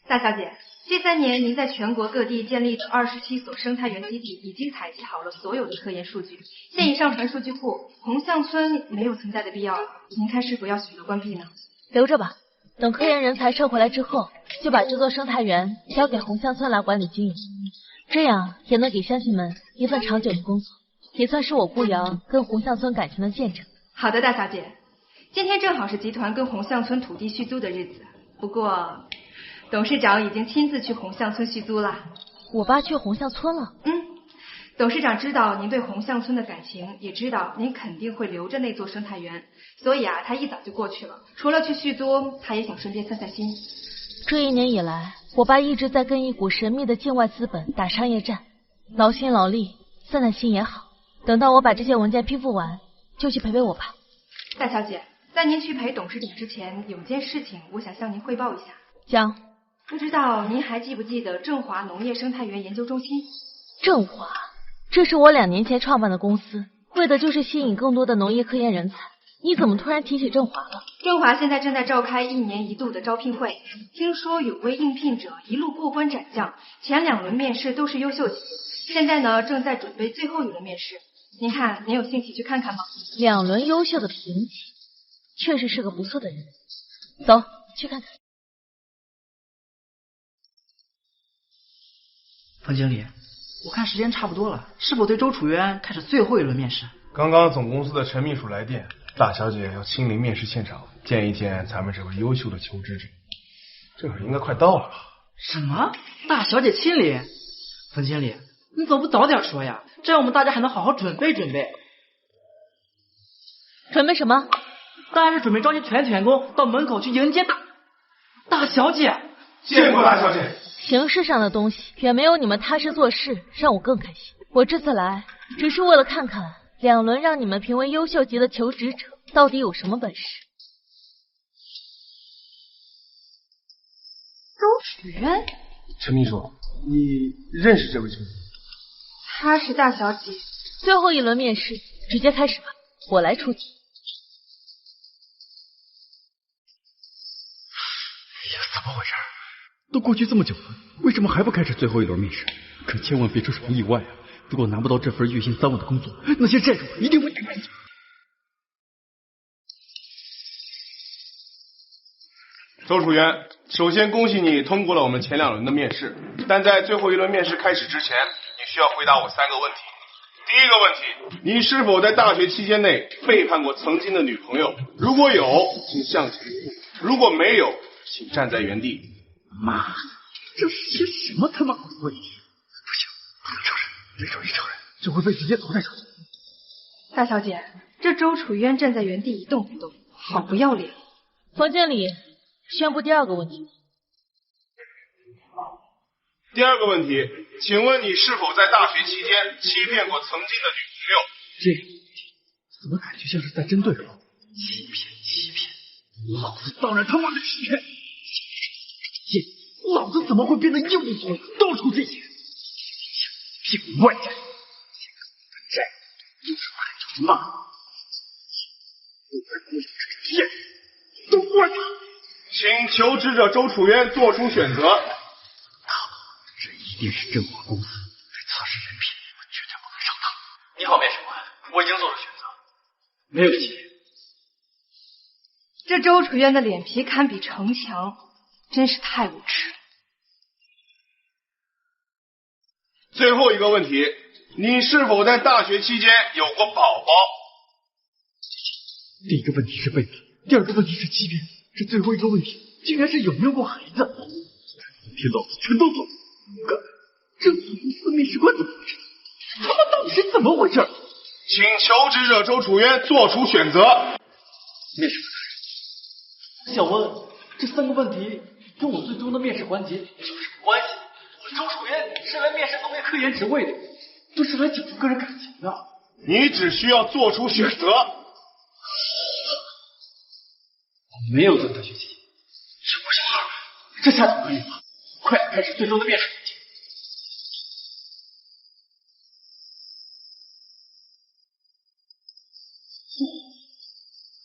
大小姐，这3年您在全国各地建立的27所生态园基地已经采集好了所有的科研数据，现已上传数据库。红象村没有存在的必要了，您看是否要选择关闭呢？留着吧，等科研人才撤回来之后，就把这座生态园交给红象村来管理经营，这样也能给乡亲们一份长久的工作，也算是我顾瑶跟红象村感情的见证。好的，大小姐，今天正好是集团跟红象村土地续租的日子，不过董事长已经亲自去红象村续租了。我爸去红象村了？董事长知道您对红象村的感情，也知道您肯定会留着那座生态园，所以他一早就过去了。除了去续租，他也想顺便散散心。这1年以来，我爸一直在跟一股神秘的境外资本打商业战，劳心劳力，散散心也好。等到我把这些文件批复完，就去陪陪我爸。大小姐，在您去陪董事长之前，有件事情我想向您汇报一下。讲。不知道您还记不记得振华农业生态园研究中心？振华，这是我2年前创办的公司，为的就是吸引更多的农业科研人才。你怎么突然提起振华了？振华现在正在召开1年1度的招聘会，听说有位应聘者一路过关斩将，前2轮面试都是优秀级，现在呢正在准备最后1轮面试。您看，您有兴趣去看看吗？2轮优秀的评级，确实是个不错的人。走，去看看。冯经理，我看时间差不多了，是否对周楚渊开始最后1轮面试？刚刚总公司的陈秘书来电，大小姐要亲临面试现场，见一见咱们这位优秀的求职者。这会儿应该快到了吧？什么？大小姐亲临？冯经理，你怎么不早点说呀？这样我们大家还能好好准备准备。准备什么？当然是准备召集全体员工到门口去迎接大小姐。见过大小姐。形式上的东西远没有你们踏实做事让我更开心。我这次来只是为了看看2轮让你们评为优秀级的求职者到底有什么本事。周楚渊，陈秘书，你认识这位陈秘书？她是大小姐。最后1轮面试直接开始吧，我来出题。哎呀，怎么回事？都过去这么久了，为什么还不开始最后1轮面试？可千万别出什么意外啊！如果拿不到这份月薪3万的工作，那些债主一定会打败你。周楚渊，首先恭喜你通过了我们前2轮的面试，但在最后1轮面试开始之前，你需要回答我3个问题。第一个问题，你是否在大学期间内背叛过曾经的女朋友？如果有，请向前一步；如果没有，请站在原地。妈，这是些什么他妈鬼问题？不行，不能承认，没准一承认就会被直接淘汰出去。大小姐，这周楚渊站在原地一动不动，好不要脸。冯经理，宣布第2个问题。第2个问题，请问你是否在大学期间欺骗过曾经的女朋友？这个问题怎么感觉像是在针对我？欺骗！老子当然他妈的欺骗！老子怎么会变得一无所有，到处这些骗外债？债就是买就是骂，骗都怪他！请求职者周楚渊做出选择。这一定是振华公司在测试人品，我绝对不能上当。你好，面试官，我已经做出选择，没有欺骗。这周楚渊的脸皮堪比城墙，真是太无耻了。最后一个问题，你是否在大学期间有过宝宝？第一个问题是背叛，第2个问题是欺骗，这最后一个问题竟然是有没有过孩子。天老子全都错了。这公司面试官怎么回事？他们到底是怎么回事？请求职者周楚渊做出选择。面试官，想问这3个问题跟我最终的面试环节有什么关系？我周楚渊是来面试农业科研职位的，不是来讲述个人感情的。你只需要做出选择。我没有在大学期间吃过小孩，这下可以吗？快点开始最终的面试环节。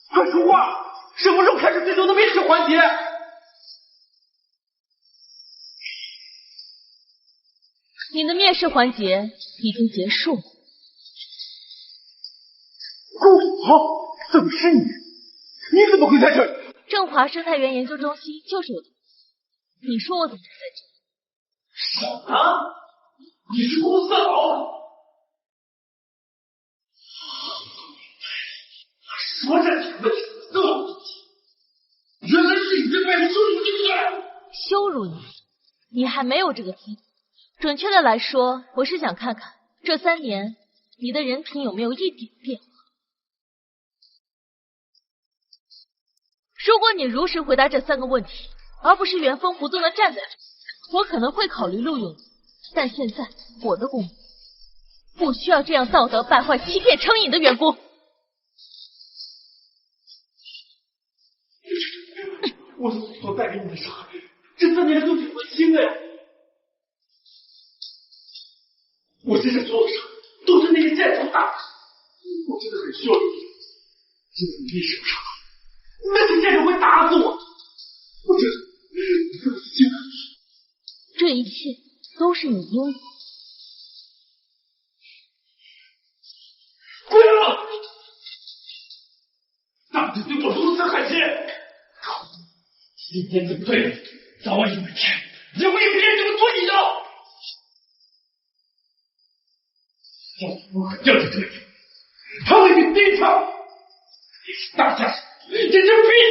快说话！什么时候开始最终的面试环节？你的面试环节已经结束了。顾豪，怎么是你？你怎么会在这里？振华生态园研究中心就是我的。你说我怎么会在这里？什么？你是公司老？说这几个问题这么多，原来是你在背后羞辱你！羞辱你？你还没有这个资格。准确的来说，我是想看看这3年你的人品有没有一点变化。如果你如实回答这3个问题，而不是原封不动的站在这，我可能会考虑录用你。但现在我的公司不需要这样道德败坏、欺骗成瘾的员工。我所带给你的伤害，这3年都挺温馨的呀。我身上所有伤都是那些战场打的，我真的很需要你。如果你一受伤，那些战场会打死我。我真的对不起你。这一切都是你应得。滚了！大家对我如此狠心，今天这么对你，早晚有一天也会有别人这么做你的。要是我可掉在这里，他为你低唱，你是大家简直必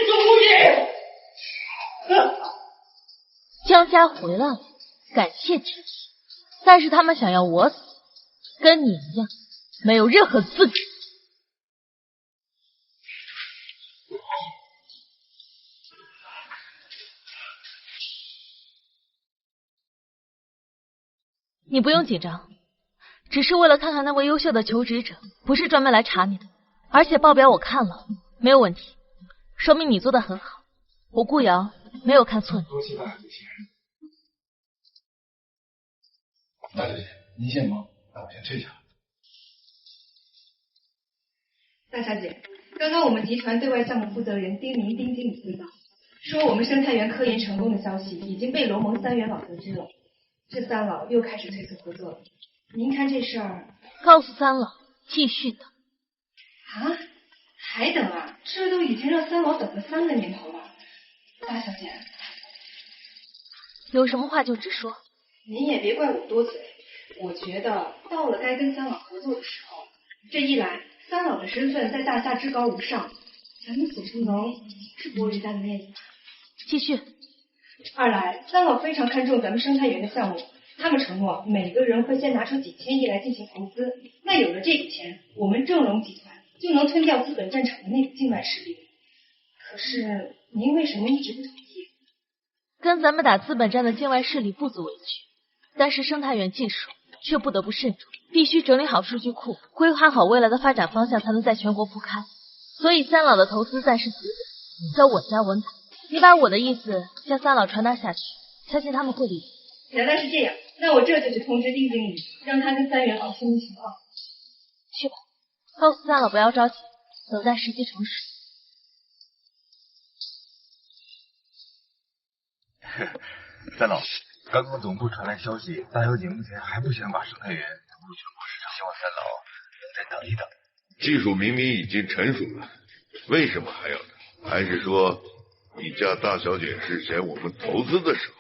死无疑。江家回来了，感谢支持，但是他们想要我死，跟你一样，没有任何资格。你不用紧张，只是为了看看那位优秀的求职者，不是专门来查你的。而且报表我看了，没有问题，说明你做得很好。我顾瑶没有看错你。多谢大家支持。大小姐，您先忙，那我先退下。大小姐，刚刚我们集团对外项目负责人丁明丁经理汇报，说我们生态园科研成功的消息已经被龙盟3元老得知了。这3老又开始催促合作了。您看这事儿，告诉3老继续等。啊？还等啊？这都已经让3老等了3个年头了。大小姐，有什么话就直说。您也别怪我多嘴，我觉得到了该跟3老合作的时候。这一来，3老的身份在大夏至高无上，咱们总不能是驳人家的面子吧？继续。二来，3老非常看重咱们生态园的项目，他们承诺每个人会先拿出几千亿来进行投资。那有了这笔钱，我们正荣集团就能吞掉资本战场的那股境外势力。可是您为什么一直不同意？跟咱们打资本战的境外势力不足为惧，但是生态园技术却不得不慎重，必须整理好数据库，规划好未来的发展方向，才能在全国铺开。所以3老的投资暂时止稳，要稳扎稳打。你把我的意思向3老传达下去，相信他们会理解。原来是这样，那我这就去通知丁经理，让他跟3元老说明情况。去吧，告诉3老不要着急，等待时机成熟。3老，刚刚总部传来消息，大小姐目前还不想把生态园投入全国市场，希望3老能再等一等。技术明明已经成熟了，为什么还要等？还是说你家大小姐是嫌我们投资的时候？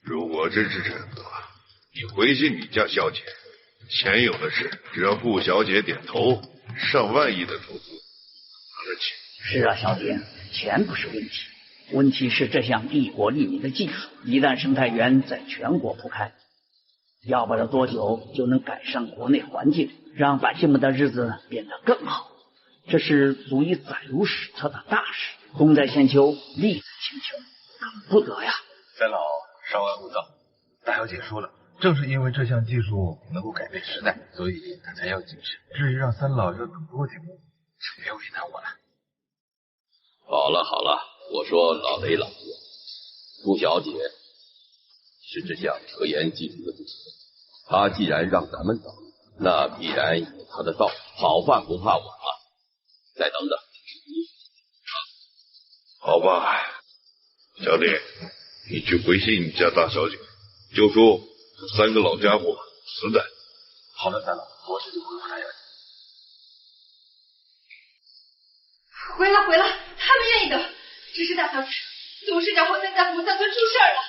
如果真是这样的话，你回信你家小姐，钱有的是，只要顾小姐点头，上万亿的投资，而且是啊，小姐，钱不是问题，问题是这项利国利民的技术，一旦生态园在全国铺开，要不了多久就能改善国内环境，让百姓们的日子变得更好。这是足以载入史册的大事，功在千秋，利在千秋，等不得呀！3老稍安勿躁，大小姐说了，正是因为这项技术能够改变时代，所以她才要谨慎。至于让3老要等多久，就别为难我了。好了好了，我说老雷老爷，顾小姐，是这项科研技术的主人。他既然让咱们走，那必然有他的道理。好饭不怕晚啊！再等等。好吧，小李，你去回信你家大小姐，就说这3个老家伙实在。好的，三老，我这就回复大小姐。回来，他们愿意等。只是大小姐，董事长好像在红乡村出事了。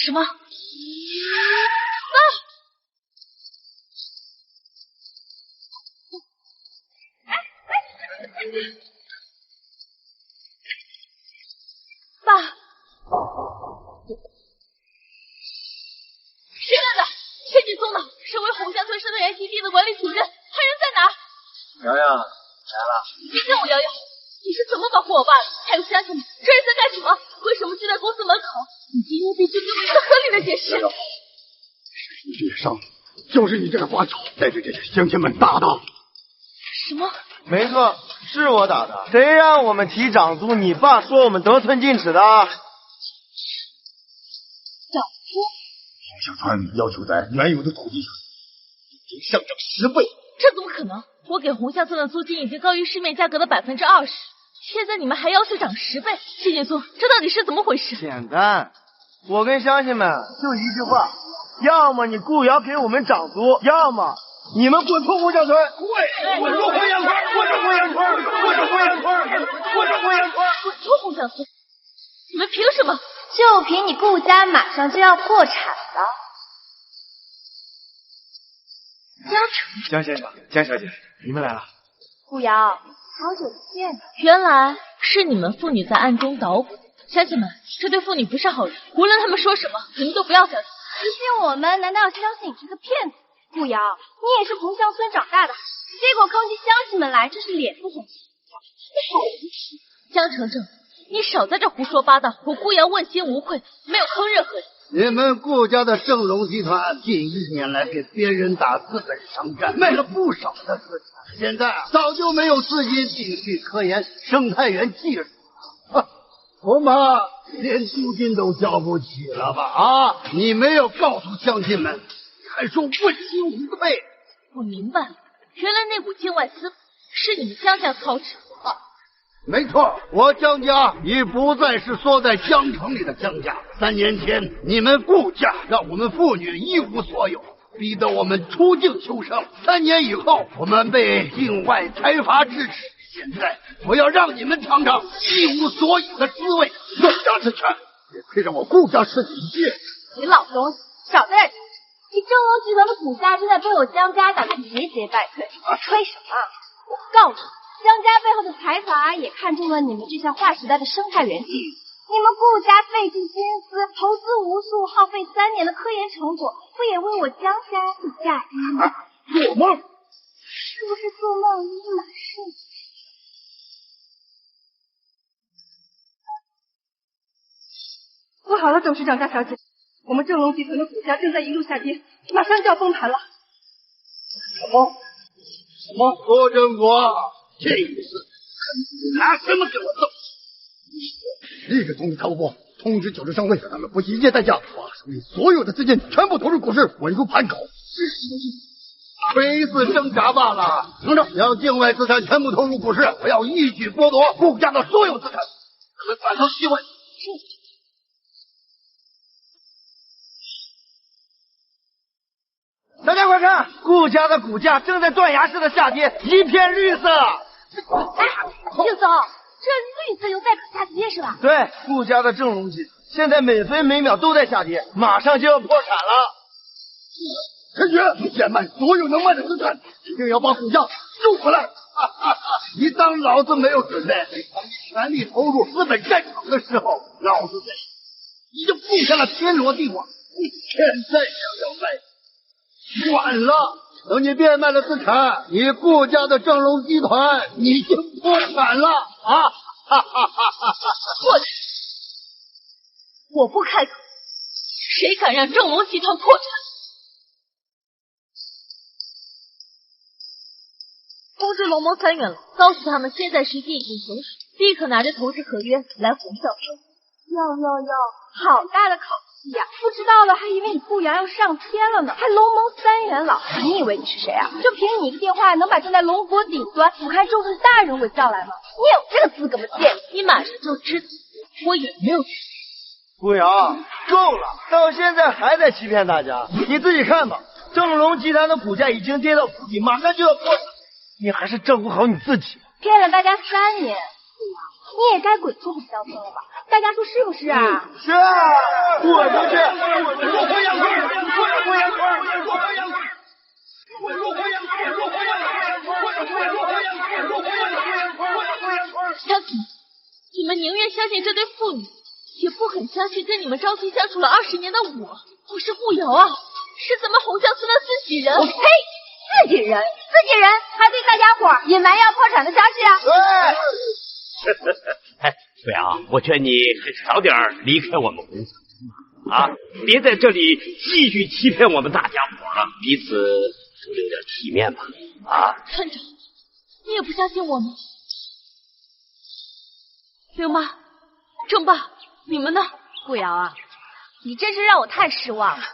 什么？爸，谁干的？谢劲松呢？身为红乡村生态园基地的管理主任，他人在哪？瑶瑶来了。别见我瑶瑶，你是怎么保护我爸的？还有乡亲们，这是在干什么？为什么聚在公司门口？你今天必须给我一个合理的解释。你这个伤，就是你这个花手带着这些乡亲们打的。什么？没错，是我打的。谁让我们提涨租？你爸说我们得寸进尺的。涨租？红乡村要求在原有的土地上已经上涨10倍。这怎么可能？我给红乡村的租金已经高于市面价格的20%，现在你们还要求涨10倍？谢劲松，这到底是怎么回事？简单，我跟乡亲们就一句话：要么你顾瑶给我们涨租，要么你们滚出红乡村！我说红乡村，我说红乡村，我说红乡村，我说红乡村，滚出红乡村！你们凭什么？就凭你顾家马上就要破产了。江先生、江小姐，你们来了。顾瑶，好久不见。原来是你们父女在暗中捣鼓。乡亲们，这对父女不是好人，无论他们说什么，你们都不要相信。不信我们，难道要相信你是个骗子？顾瑶，你也是红乡村长大的，结果坑起乡亲们来，真是脸不红心跳。江程程，你少在这胡说八道！我顾瑶问心无愧，没有坑任何人。你们顾家的正隆集团近1年来给别人打资本商战，卖了不少的资产，现在早就没有资金继续科研生态园技术了，恐怕连租金都交不起了吧？啊！你没有告诉乡亲们，还说问心无愧。我明白了，原来那股境外资是你们江家操持。没错，我江家已不再是缩在江城里的江家。3年前，你们顾家让我们父女一无所有，逼得我们出境求生。3年以后，我们被境外财阀支持。现在，我要让你们尝尝一无所有的滋味。乱家之权，也配让我顾家吃底界？你老东西，少在这儿！你正隆集团的股价正在被我江家打得节节败退，你吹什么？我告诉你。江家背后的财阀也看中了你们这项划时代的生态园技术，你们顾家费尽心思，投资无数，耗费3年的科研成果，不也为我江家做嫁衣吗？做梦！是不是做梦一码事？不好了，董事长大小姐，我们正隆集团的股价正在一路下跌，马上就要崩盘了。什么？郭振国，这一次你拿什么给我揍？立刻通知财务部，通知九州商会，让他们不惜一切代价，把手里所有的资金全部投入股市，稳住盘口。非死挣扎罢了。程程，将境外资产全部投入股市，我要一举剥夺顾家的所有资产，他们反抗机会。大家快看，顾家的股价正在断崖式的下跌，一片绿色。哎，叶总，这绿色又再可下跌是吧？对，顾家的正隆集现在每分每秒都在下跌，马上就要破产了。陈局，变卖所有能卖的资产，一定要把股价救回来！你当老子没有准备，当你全力投入资本战场的时候，老子在已经布下了天罗地网，你现在想要卖，晚了。等你变卖了资产，你顾家的正隆集团已经破产了啊！我不开口，谁敢让正隆集团破产？通知龙谋3院了，告诉他们现在时机已经成熟，立刻拿着投资合约来红校村。哟，好大的口气！呀，不知道的还以为你顾阳要上天了呢，还龙蒙三元老，你以为你是谁啊？就凭你一个电话能把正在龙国顶端俯瞰众神大人给叫来吗？你有这个资格吗？贱！你马上就知道我有没有知。顾阳，够了，到现在还在欺骗大家，你自己看吧，正隆集团的股价已经跌到谷底，马上就要破产，你还是照顾好你自己。骗了大家3年，你也该鬼畜不相信了吧？大家说是不是啊？是啊，我就是。我入火阳坤，我入火阳坤，我入火阳坤，我入火阳坤，我入火阳坤，我入火阳坤，我入火阳坤，我入火阳坤，我入火阳坤。乡亲们，你们宁愿相信这对父女，也不肯相信跟你们朝夕相处了20年的我是顾瑶啊，是咱们红乡村的自己人。我呸！自己人还对大家伙隐瞒要破产的消息啊！对。哎，对啊，我劝你还是早点离开我们红乡村吧，别在这里继续欺骗我们大家伙了，彼此都留点体面吧，村长，你也不相信我吗？刘妈、郑爸，你们呢？顾瑶啊，你真是让我太失望了。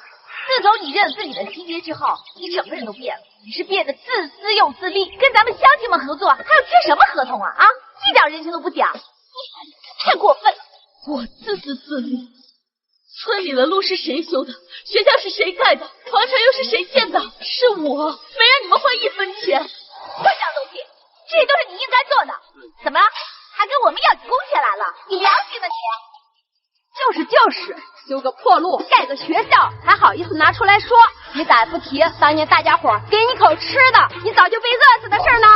自从你认了自己的亲爹之后，你整个人都变了，你是变得自私又自利，跟咱们乡亲们合作，还有签什么合同啊？一点人情都不讲，你太过分了！我自私自利？村里的路是谁修的？学校是谁盖的？房产又是谁建的？是我，没让你们换1分钱。不讲东西，这些都是你应该做的。怎么了？还跟我们要起工钱来了？你良心吗你？就是，修个破路，盖个学校，还好意思拿出来说？你咋不提当年大家伙给你口吃的，你早就被饿死的事呢？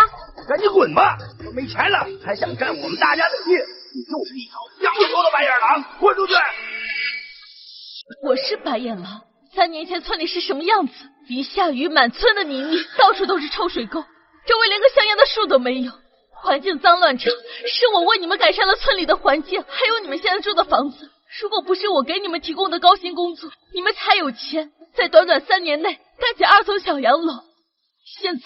赶紧滚吧！我没钱了，还想占我们大家的地，你就是一条养狗的白眼狼，滚出去！我是白眼狼。3年前村里是什么样子？一下雨满村的泥泞，到处都是臭水沟，周围连个像样的树都没有，环境脏乱差。是我为你们改善了村里的环境，还有你们现在住的房子。如果不是我给你们提供的高薪工作，你们才有钱在短短3年内盖起2层小洋楼。现在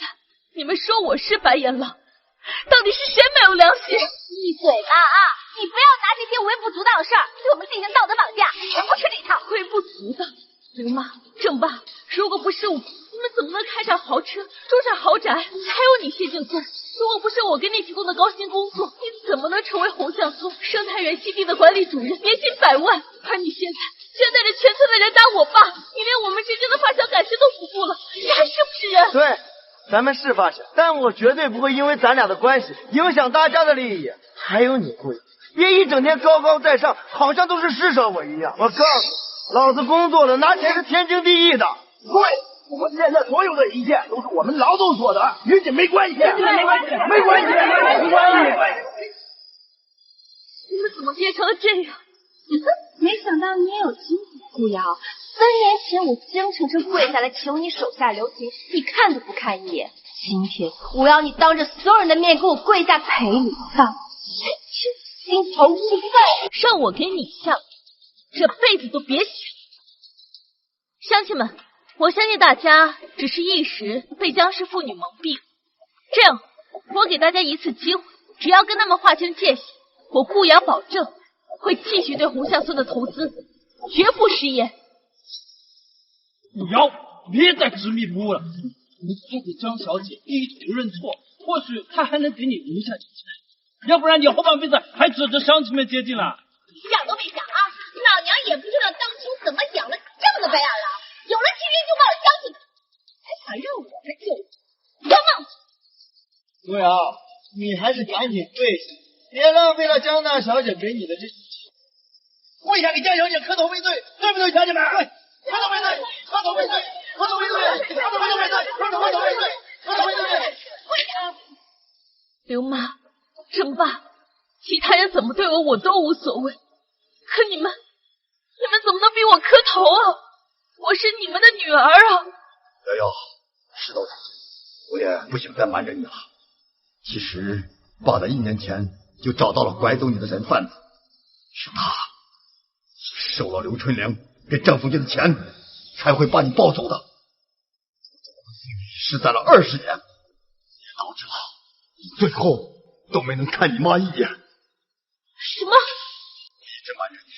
你们说我是白眼狼，到底是谁没有良心？闭嘴吧你不要拿这些微不足道的事儿对我们进行道德绑架，我不吃这套。微不足道？刘妈、郑爸，如果不是我，你们怎么能开上豪车，住上豪宅，还有你谢敬村？如果不是我给你提供的高薪工作，你怎么能成为红象村生态园基地的管理主任，年薪100万？而你现在带着全村的人打我爸，你连我们之间的发小感情都不顾了，你还是不是人？对，咱们是发小，但我绝对不会因为咱俩的关系影响大家的利益。还有你顾，别一整天高高在上，好像都是施舍我一样。我告诉你，老子工作了，拿钱是天经地义的。对，我们现在所有的一切都是我们劳动所得，与你没关系，没关系。你们怎么变成了这样？没想到你也有今天，顾瑶。3年前我江澄澄跪下来求你手下留情，你看都不看一眼。今天我要你当着所有人的面给我跪下赔礼道歉，心头无份。让我给你下，这辈子都别想。乡亲们，我相信大家只是一时被僵尸妇女蒙蔽了。这样，我给大家一次机会，只要跟他们划清界限，我顾瑶保证会继续对红象村的投资，绝不食言。顾瑶，别再执迷不悟了，你快给张小姐低头认错，或许她还能给你留下点钱，要不然你后半辈子还指着乡亲们接近了。想都没想啊！老娘也不知道当初怎么养了这么个白眼狼，有了亲人就忘了乡亲们，还想让我来救你，做梦！顾瑶，你还是赶紧跪下，别浪费了江大小姐给你的这些钱。跪下给江小姐磕头为对，对不对，乡亲们？对，磕头为对，磕头为对，磕头为对，磕头为对，磕头为对，磕头为对。刘妈、郑爸，其他人怎么对我都无所谓，可你们怎么能逼我磕头啊？我是你们的女儿啊！瑶瑶，石头子，我也不想再瞒着你了。其实爸在1年前就找到了拐走你的人贩子，是他收了刘春良给郑凤军的钱，才会把你抱走的。是在了20年，也导致了你最后都没能看你妈一眼。什么？一直瞒着你，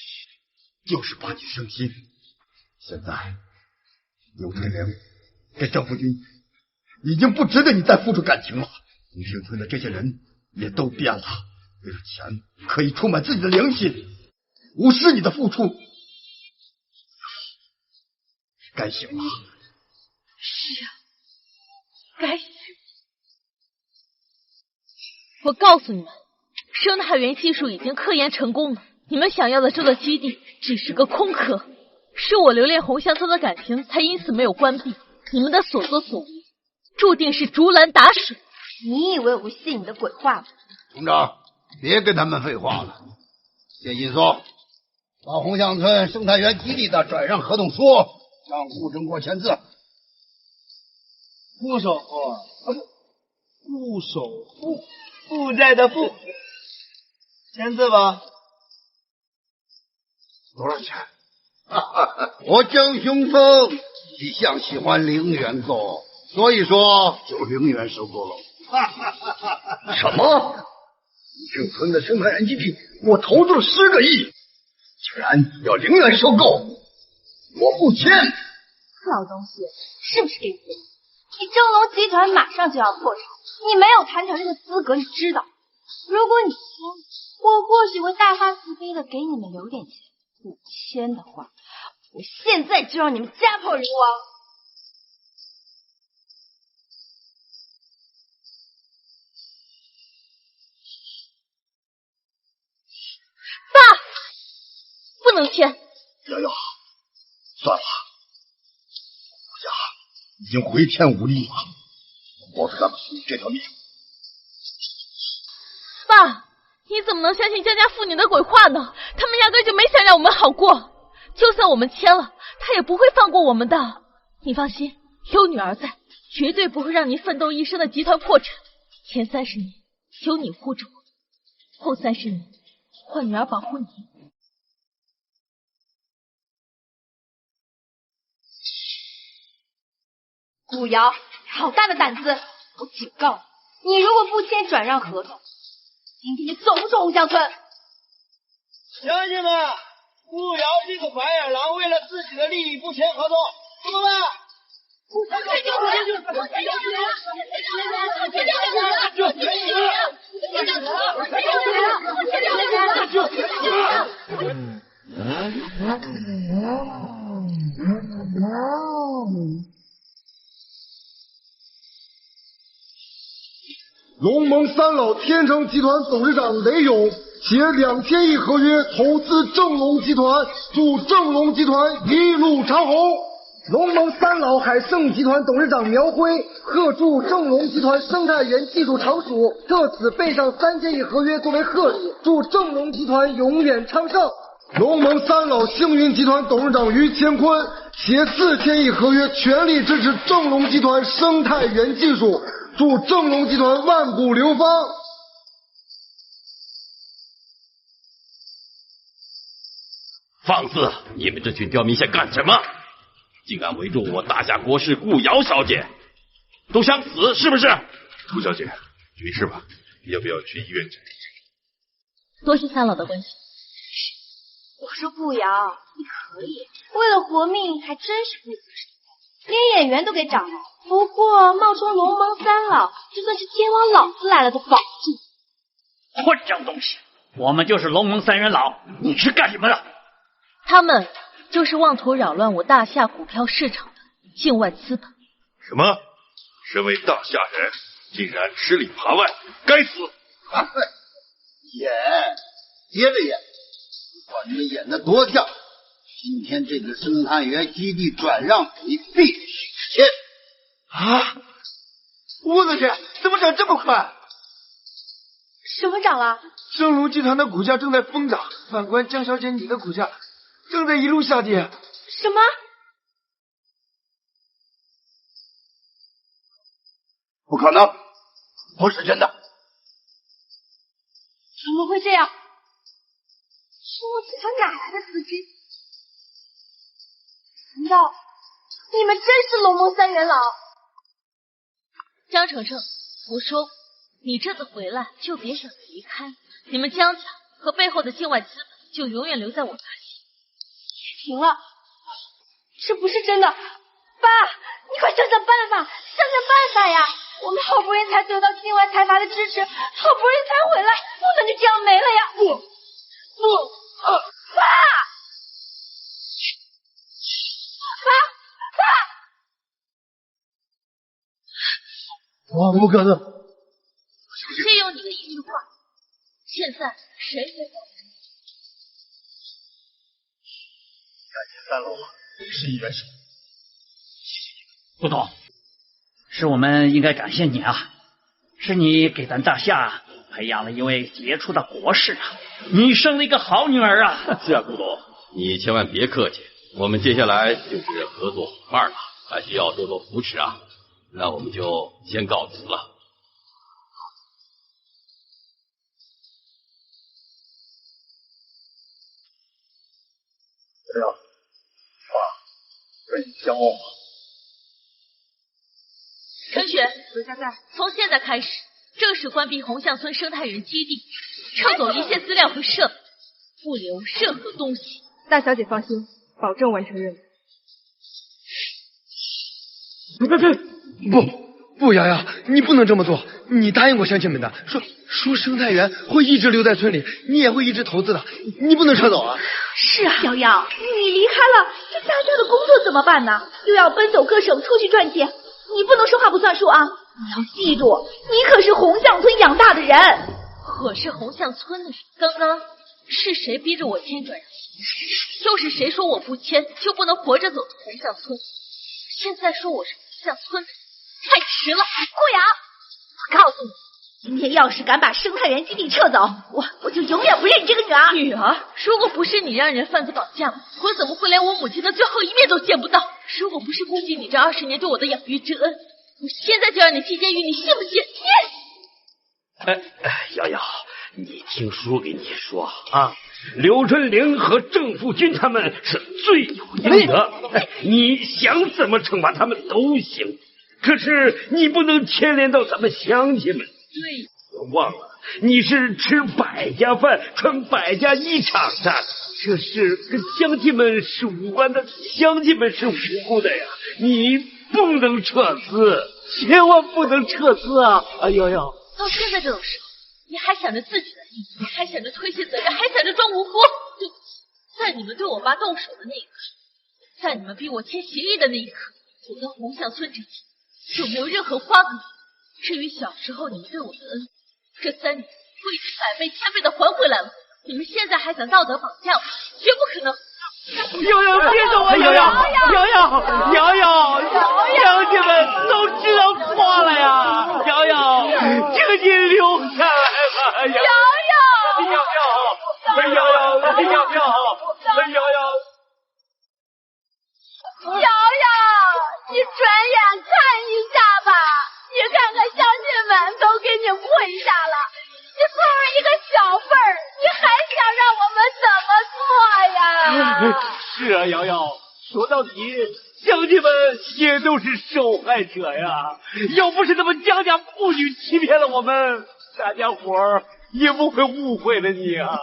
就是怕你伤心，现在刘春玲跟郑福军已经不值得你再付出感情了，你幸村的这些人也都变了，为了钱可以出卖自己的良心，无视你的付出，该醒了。是啊，该死！我告诉你们，生态园技术已经科研成功了，你们想要的这个基地只是个空壳，是我留恋红乡村的感情才因此没有关闭。你们的所作所为，注定是竹篮打水。你以为我会信你的鬼话吗？村长，别跟他们废话了，写信说把红乡村生态园基地的转让合同书让顾正国签字。顾守护，顾守护，负债的负，签字吧。多少钱？我江雄峰一向喜欢零元购，所以说就0元收购了。什么？庆村的生态园基地，我投资了10个亿，居然要0元收购，我不签！老东西，是不是给你？你正龙集团马上就要破产，你没有谈成这个资格，你知道？如果你签，我或许会大发慈悲的给你们留点钱；不签的话，我现在就让你们家破人亡。爸，不能签。瑶瑶，算了，我家已经回天无力了，我保咱们兄弟这条命。爸，你怎么能相信江家父女的鬼话呢？他们压根就没想让我们好过。就算我们签了，他也不会放过我们的。你放心，有女儿在，绝对不会让你奋斗一生的集团破产。前30年有你护着我，后30年换女儿保护你。古瑶，好大的胆子！我警告你，你如果不签转让合同，今天就走不出红乡村。乡亲们，顾瑶这个白眼狼为了自己的利益不签合同，怎么办？龙盟三老天成集团董事长雷勇携2000亿合约投资正龙集团，祝正龙集团一路长虹。龙盟三老海盛集团董事长苗辉贺祝正龙集团生态园技术常属，特此备上3000亿合约作为贺礼，祝正龙集团永远昌盛。龙盟三老星云集团董事长于乾坤携4000亿合约全力支持正龙集团生态园技术，祝正龙集团万古流芳。放肆！你们这群刁民想干什么？竟敢围住我大夏国师顾瑶小姐，都想死是不是？顾小姐，没事吧？要不要去医院诊？多谢三老的关心。我说顾瑶，你可以，为了活命还真是不择手段，连演员都给找来。不过冒充龙盟三老，就算是天王老子来了都保不住。混账东西！我们就是龙盟3元老，你是干什么的？他们就是妄图扰乱我大夏股票市场的境外资本。什么？身为大夏人，竟然吃里扒外，该死！演，接着演，把你们演的多像。今天这个生态园基地转让你必须实现。啊！我的天，怎么涨这么快？什么涨了？正龙集团的股价正在疯涨，反观江小姐你的股价正在一路下跌。什么？不可能，不是真的。怎么会这样？正龙集团哪来的资金？难道你们真是龙盟3元老？张程程，我说你这次回来就别想离开，你们江家和背后的境外资本就永远留在我大夏。停了，这不是真的。爸，你快想想办法，想想办法呀！我们好不容易才得到境外财阀的支持，好不容易才回来，不能就这样没了呀！爸！我不可能。借用你的一句话，现在谁也保不住。感谢三老施以援手。不懂，是我们应该感谢你啊！是你给咱大夏培养了一位杰出的国士啊！你生了一个好女儿啊！是啊，古董，你千万别客气，我们接下来就是合作伙伴了，还需要多多扶持啊！那我们就先告辞了。怎么样，爸，愿意相望吗？陈雪，从现在开始，正式关闭红象村生态园基地，撤走一切资料和设备，不留任何东西。大小姐放心，保证完成任务。不，瑶瑶，你不能这么做。你答应过乡亲们的，说生态园会一直留在村里，你也会一直投资的，你不能撤走啊。是啊，瑶瑶，你离开了，这大家的工作怎么办呢？又要奔走各省出去赚钱，你不能说话不算数啊！你要记住，你可是红象村养大的人。我是红象村的人，刚刚是谁逼着我签转让？又是谁说我不签就不能活着走出红象村？现在说我是红象村的人，太迟了！顾瑶，我告诉你，今天要是敢把生态园基地撤走，我就永远不认你这个女儿。女儿？如果不是你让人贩子绑架我怎么会连我母亲的最后一面都见不到？如果不是顾及你这20年对我的养育之恩，我现在就让你进监狱，你信不信？瑶瑶，你听叔给你说啊，刘春玲和郑富军他们是罪有应得，你想怎么惩罚他们都行，可是你不能牵连到咱们乡亲们。对，我忘了，你是吃百家饭，穿百家衣裳的，这事跟乡亲们是无关的，乡亲们是无辜的呀，你不能撤资，千万不能撤资啊！瑶瑶。到现在这种时候，你还想着自己的利益，还想着推卸责任，还想着装无辜。对不起，在你们对我爸动手的那一刻，在你们逼我签协议的那一刻，我跟红象村之间就没有任何瓜葛。至于小时候你们对我的恩，这3年我已经100倍、1000倍的还回来了。你们现在还想道德绑架我，绝不可能。瑶瑶，别走啊！瑶瑶，乡亲们都知道错了呀！瑶瑶，请你留下来吧！瑶瑶，瑶瑶，你转眼看一下吧，你看看乡亲们都给你跪下了，你作为一个小辈儿，你还想让我们怎么做呀？是啊，瑶瑶，说到底，乡亲们也都是受害者呀。要不是他们江家妇女欺骗了我们，大家伙儿也不会误会了你啊。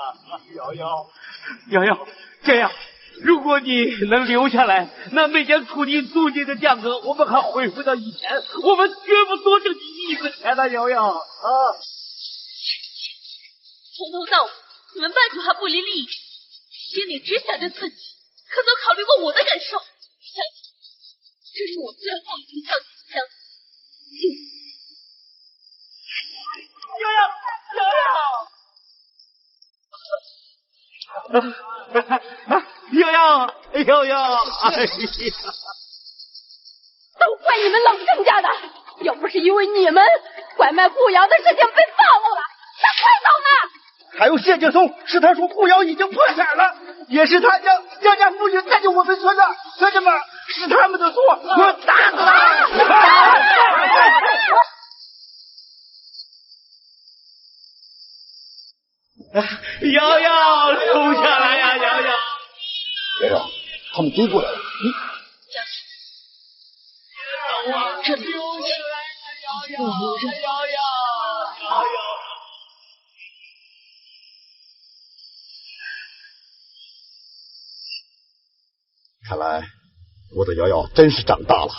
瑶瑶，这样，如果你能留下来，那每年土地租金的价格我们还恢复到以前，我们绝不多挣你1分钱的，瑶瑶啊。从头到尾，你们办事还不离利益，心里只想着自己，可曾考虑过我的感受？相信这是我最后一次向你相信。瑶瑶，哎呀！都怪你们老郑家的，要不是因为你们，拐卖顾瑶的事情被暴露了，他快走了。还有谢劲松，是他说顾瑶已经破产了，也是他将江家妇女带进我们村的，乡亲们，是他们的错，我打死他！瑶瑶，留下来呀，瑶瑶！瑶瑶，他们追过来了，这里的事情我没有任何。看来我的瑶瑶真是长大了，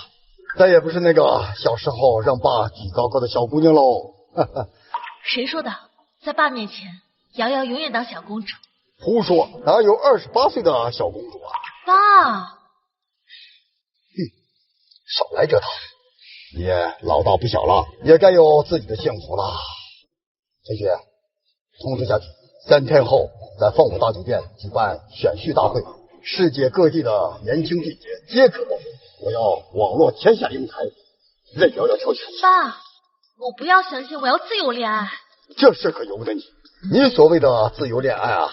再也不是那个小时候让爸举高高的小姑娘喽。谁说的？在爸面前，瑶瑶永远当小公主。胡说，哪有28岁的小公主啊？爸，少来这套！你也老大不小了，也该有自己的幸福了。陈雪，通知下去，3天后在凤舞大酒店举办选婿大会，世界各地的年轻弟姐皆可报名。我要网络天下英才，任瑶瑶挑选。爸，我不要相信，我要自由恋爱。这事可由不得你。你所谓的自由恋爱啊，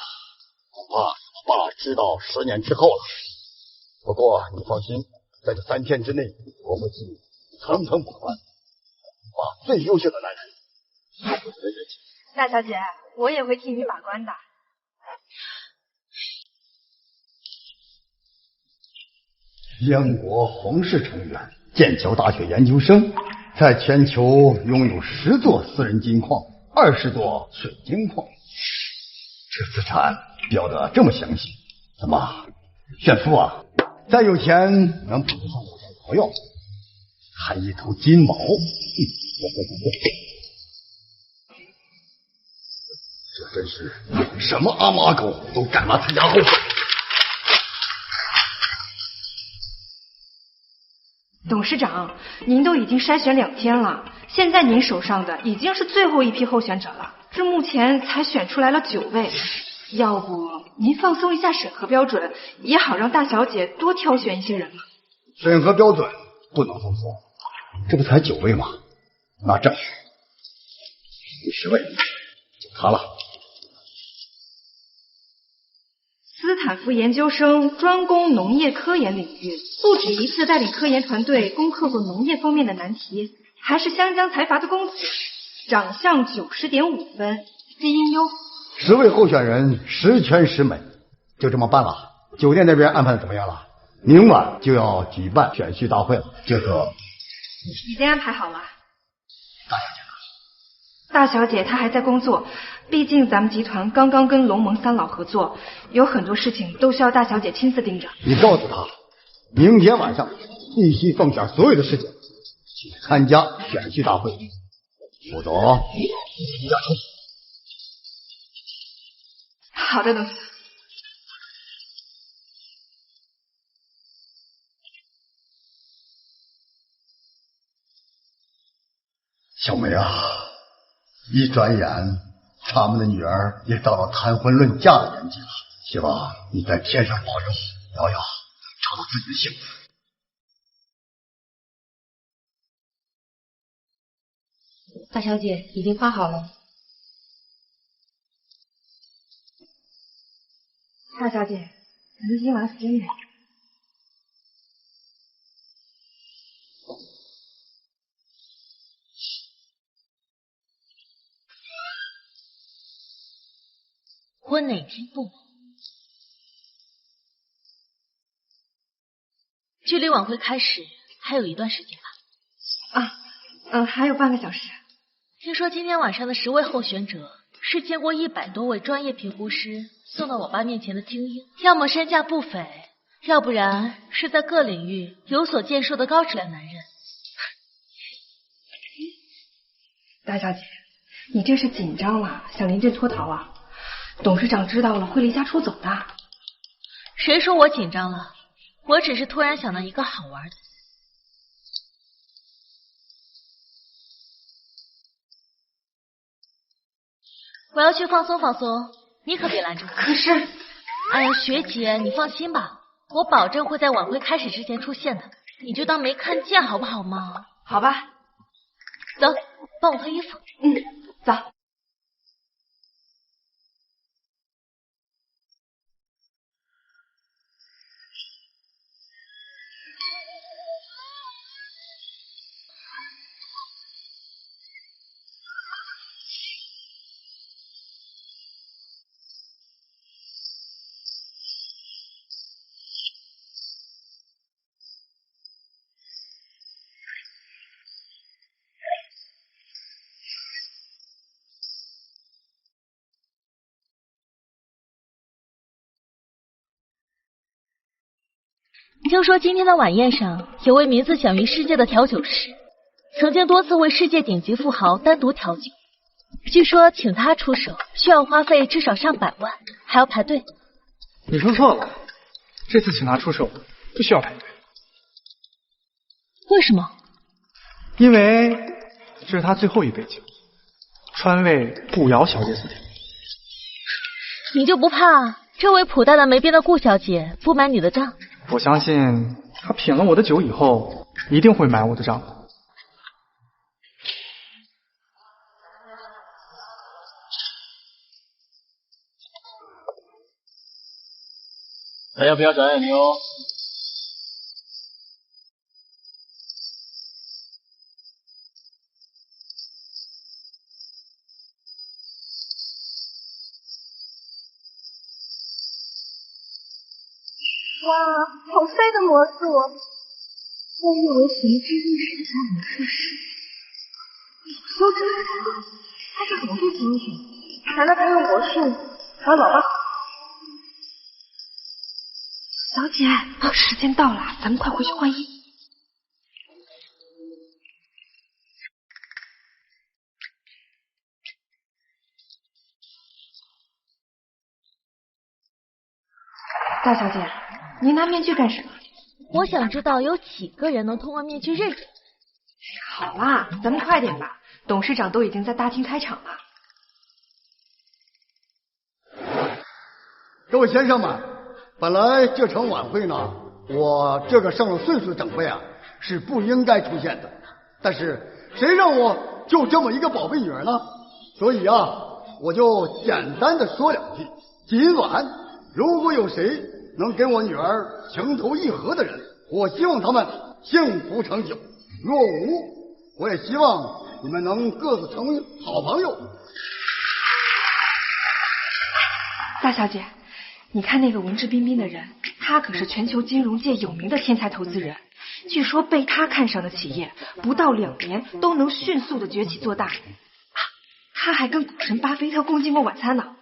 恐怕爸知道10年之后了。不过你放心，在这3天之内，我会替你层层把关，把最优秀的男人送回你的眼前。大小姐，我也会替你把关的。英国皇室成员，剑桥大学研究生，在全球拥有10座私人金矿，20座水晶矿。这资产标得这么详细，怎么炫富啊？再有钱能比得上我的朋友，还一头金毛。这真是什么阿妈狗都敢拿他家后腿。董事长，您都已经筛选2天了，现在您手上的已经是最后一批候选者了，这目前才选出来了9位，要不您放松一下审核标准，也好让大小姐多挑选一些人嘛。审核标准不能放松，这不才9位吗？那这第10位就他了。斯坦福研究生专攻农业科研领域，不止一次带领科研团队攻克过农业方面的难题，还是湘江财阀的公子，长相90.5分，基因优。10位候选人10全10美，就这么办了。酒店那边安排的怎么样了？明晚就要举办选婿大会了，这个已经安排好了。大小姐呢？大小姐她还在工作，毕竟咱们集团刚刚跟龙盟3老合作，有很多事情都需要大小姐亲自盯着。你告诉她，明天晚上必须放下所有的事情去参加选婿大会，否则你要出去。好的，董事长。小梅啊，一转眼他们的女儿也到了谈婚论嫁的年纪了，希望你在天上保佑瑶瑶找到自己的幸福。大小姐已经发好了。大小姐，咱们今晚死美。婚哪天动？距离晚会开始还有一段时间吧？还有半个小时。听说今天晚上的10位候选者是见过100多位专业评估师送到我爸面前的精英，要么身价不菲，要不然是在各领域有所建树的高质量男人。大小姐，你这是紧张了，想临阵脱逃啊？董事长知道了会离家出走的。谁说我紧张了？我只是突然想到一个好玩的。我要去放松放松，你可别拦着我。可是，哎呀，学姐，你放心吧，我保证会在晚会开始之前出现的，你就当没看见好不好嘛？好吧。走，帮我脱衣服。走。听说今天的晚宴上，有位名字享誉世界的调酒师，曾经多次为世界顶级富豪单独调酒。据说请他出手需要花费至少上百万，还要排队。你说错了，这次请他出手不需要排队。为什么？因为这是他最后一杯酒，专为顾瑶小姐所调。你就不怕这位普大的没边的顾小姐不买你的账？我相信她品了我的酒以后，一定会买我的账的。还要不要找爱妞？哇，好帅的魔术！我以为谁知一时才魔术师，都知道他是怎么变成英雄？难道他用魔术把老爸？小姐，时间到了，咱们快回去换衣。大小姐，您拿面具干什么？我想知道有几个人能通过面具认识你。好啦，咱们快点吧，董事长都已经在大厅开场了。各位先生们，本来这场晚会呢，我这个上了岁数的长辈啊是不应该出现的，但是谁让我就这么一个宝贝女儿呢？所以啊，我就简单的说两句。今晚如果有谁能跟我女儿情投意合的人，我希望他们幸福长久；若无，我也希望你们能各自成为好朋友。大小姐，你看那个文质彬彬的人，他可是全球金融界有名的天才投资人，据说被他看上的企业不到2年都能迅速的崛起做大。他还跟股神巴菲特共进过晚餐呢。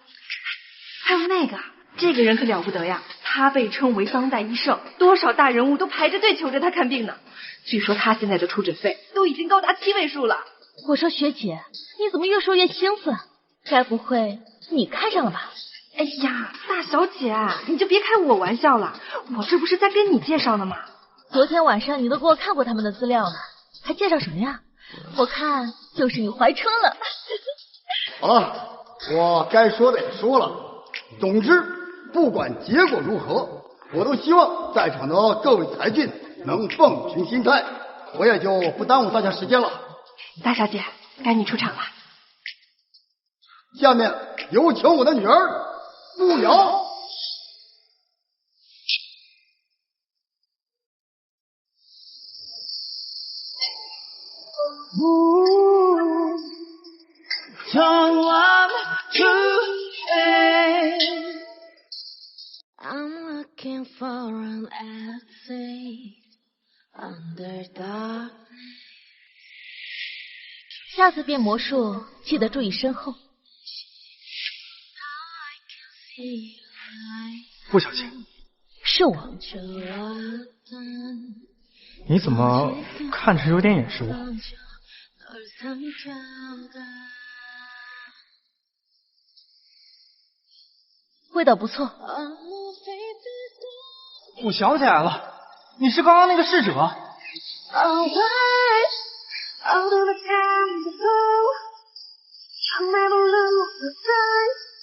还有那个，这个人可了不得呀，他被称为当代医圣，多少大人物都排着队求着他看病呢。据说他现在的出诊费都已经高达7位数了。我说学姐，你怎么越说越兴奋？该不会你看上了吧？哎呀，大小姐，你就别开我玩笑了，我这不是在跟你介绍呢吗？昨天晚上你都给我看过他们的资料了，还介绍什么呀？我看就是你怀春了。好了，我该说的也说了，总之不管结果如何，我都希望在场的各位才俊能放平心态，我也就不耽误大家时间了。大小姐，该你出场了。下面有请我的女儿顾瑶。Don't want to end. I'm looking for an exit under dark. 下次变魔术记得注意身后。顾小姐，是我。你怎么看着有点眼熟？味道不错。我想起来了，你是刚刚那个侍者。Although the time to go, I'll never lose the sight.